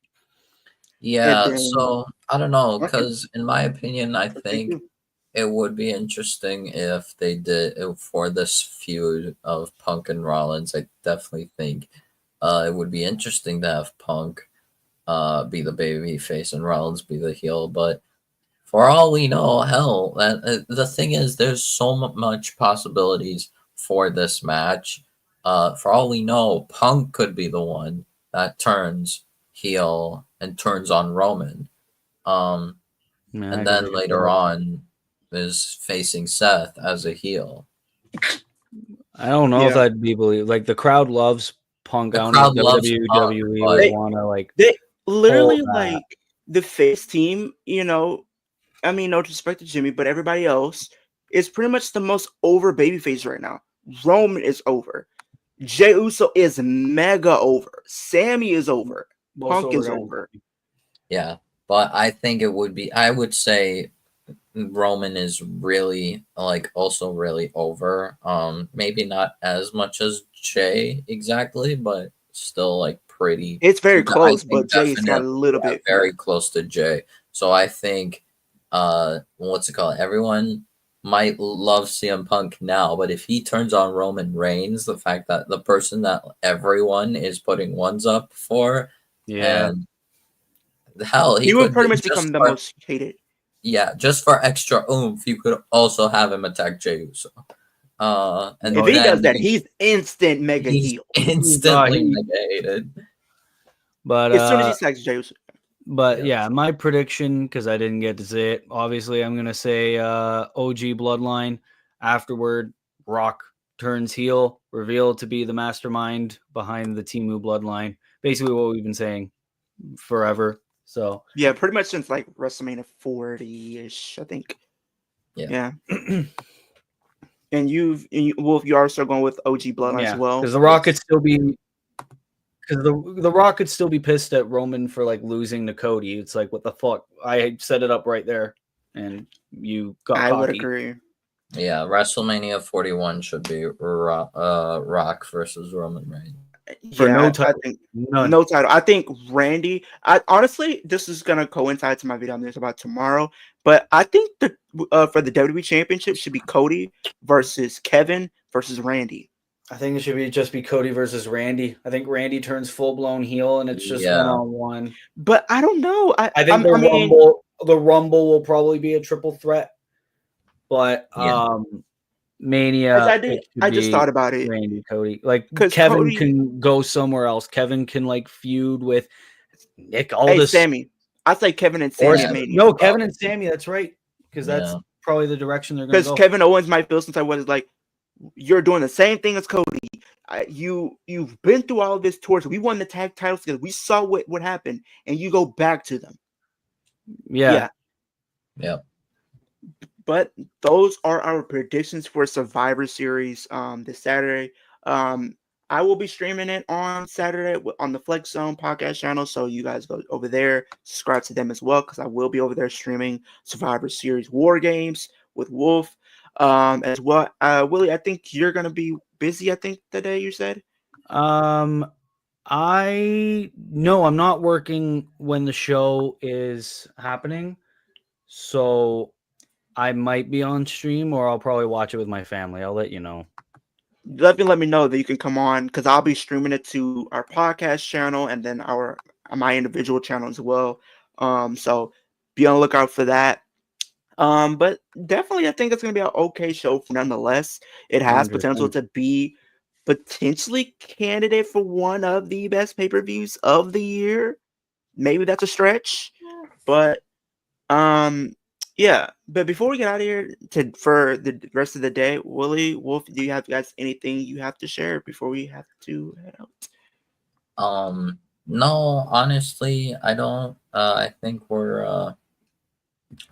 Yeah, then, so I don't know, okay. because in my opinion, I think it would be interesting if they did for this feud of Punk and Rollins. I definitely think it would be interesting to have Punk be the baby face and Rollins be the heel. But for all we know, hell, the thing is, there's so much possibilities for this match. For all we know, Punk could be the one that turns heel and turns on Roman. And then later on is facing Seth as a heel. I don't know if that'd be believed. Like the crowd loves Punk. The I don't know crowd if loves WWE Punk, would want to like. They literally pull that. like the face team. You know, I mean, no disrespect to Jimmy, but everybody else is pretty much the most over babyface right now. Roman is over. Jey Uso is mega over. Sammy is over. Punk is over. Yeah, but I think it would be. I would say Roman is really like also really over. Maybe not as much as Jey exactly, but still like pretty. It's very I close, think but Jay's got a little bit very close to Jey. So I think what's it called? Everyone might love CM Punk now, but if he turns on Roman Reigns, the fact that the person that everyone is putting ones up for, and hell, he would pretty much become the most hated. Yeah, just for extra oomph, you could also have him attack Jey Uso. And if he does that, he's instant mega heel. Instantly mega hated. But as soon as he attacks Jey Uso. But yeah, my prediction, because I didn't get to say it, obviously I'm gonna say OG Bloodline. Afterward, Rock turns heel, revealed to be the mastermind behind the Temu Bloodline. Basically what we've been saying forever. So yeah, pretty much since like WrestleMania 40-ish, I think. Yeah. And Wolf, you are still going with OG Bloodline as well. Because the Rock could still be the Rock could still be pissed at Roman for like losing to Cody. It's like, what the fuck? I set it up right there, and you got cocky. I would agree. Yeah, WrestleMania 41 should be Rock versus Roman Reigns. For no title. I think no title. I think Randy. Honestly, this is gonna coincide to my video I'm going to about tomorrow. But I think the for the WWE Championship should be Cody versus Kevin versus Randy. I think it should just be Cody versus Randy. I think Randy turns full blown heel, and it's just 1-on-1. But I don't know. I think the Rumble will probably be a triple threat. But Mania, I just thought about it. Randy, Cody, like Kevin can go somewhere else. Kevin can like feud with Nick Aldis, Sammy. I say Kevin and Sammy. No, Kevin and Sammy. That's right, because that's probably the direction they're going to go. Because Kevin Owens might feel since I was like, you're doing the same thing as Cody. You've been through all of this torture. We won the tag titles together. We saw what happened, and you go back to them. Yeah. But those are our predictions for Survivor Series this Saturday. I will be streaming it on Saturday on the Flex Zone podcast channel. So you guys go over there, subscribe to them as well, because I will be over there streaming Survivor Series War Games with Wolf as well. Willie, I think you're going to be busy, I think, the day you said? No, I'm not working when the show is happening. So I might be on stream, or I'll probably watch it with my family. I'll let you know. Let me know that you can come on, because I'll be streaming it to our podcast channel and then my individual channel as well. So be on the lookout for that. But definitely, I think it's going to be an okay show. Nonetheless, it has 100%. Potential to be potentially candidate for one of the best pay-per-views of the year. Maybe that's a stretch, but yeah. But before we get out of here for the rest of the day, Willie, Wolf, do you have guys anything you have to share before we have to head out? No, honestly, I don't. I think we're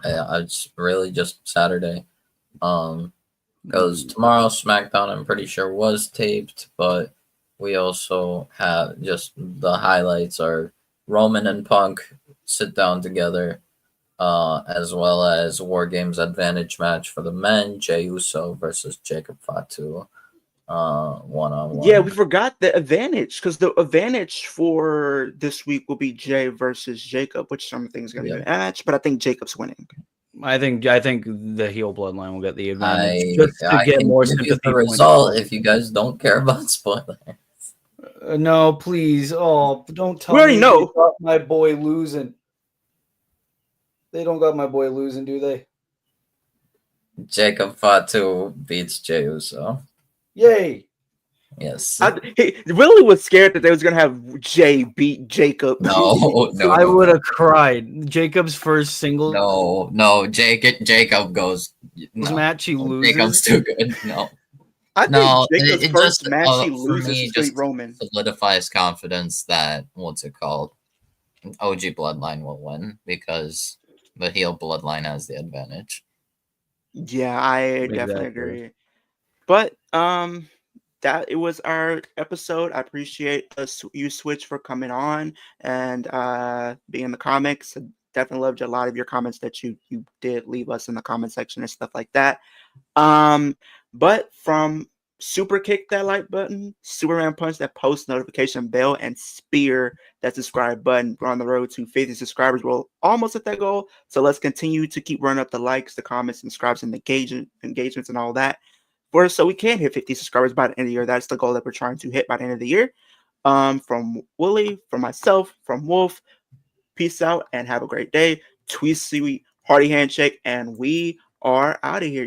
it's really just Saturday. Because tomorrow SmackDown, I'm pretty sure, was taped, but we also have just the highlights are Roman and Punk sit down together. as well as War Games advantage match for the men, Jey Uso versus Jacob Fatu, one-on-one. Yeah, we forgot the advantage because the advantage for this week will be Jay versus Jacob, which some things going to be a match, but I think Jacob's winning. I think the heel bloodline will get the advantage I get can more give you sympathy the points. result if you guys don't care about spoilers. No, please. Oh, don't tell We already me know. they got my boy losing. They don't got my boy losing, do they? Jacob Fatu beats Jey Uso. Yay! Yes. Willie was scared that they was gonna have Jay beat Jacob. No. I would have cried. Jacob's first single. No. Jacob goes. His match he loses. Jacob's too good. No. I think Jacob's it first just, match he for loses me, is just Roman. solidifies confidence that what's it called? OG Bloodline will win because the heel Bloodline has the advantage. Yeah, I definitely agree. But that it was our episode. I appreciate you Switch for coming on and being in the comics. I definitely loved a lot of your comments that you did leave us in the comment section and stuff like that. But from super kick that like button, Superman punch that post notification bell, and spear that subscribe button, we're on the road to 50 subscribers. We're almost at that goal, so let's continue to keep running up the likes, the comments, and subscribes, and engagements and all that, so we can hit 50 subscribers by the end of the year. That's the goal that we're trying to hit by the end of the year. From Willie, from myself, from Wolf, peace out and have a great day. Tweet sweet, hearty handshake, and we are out of here.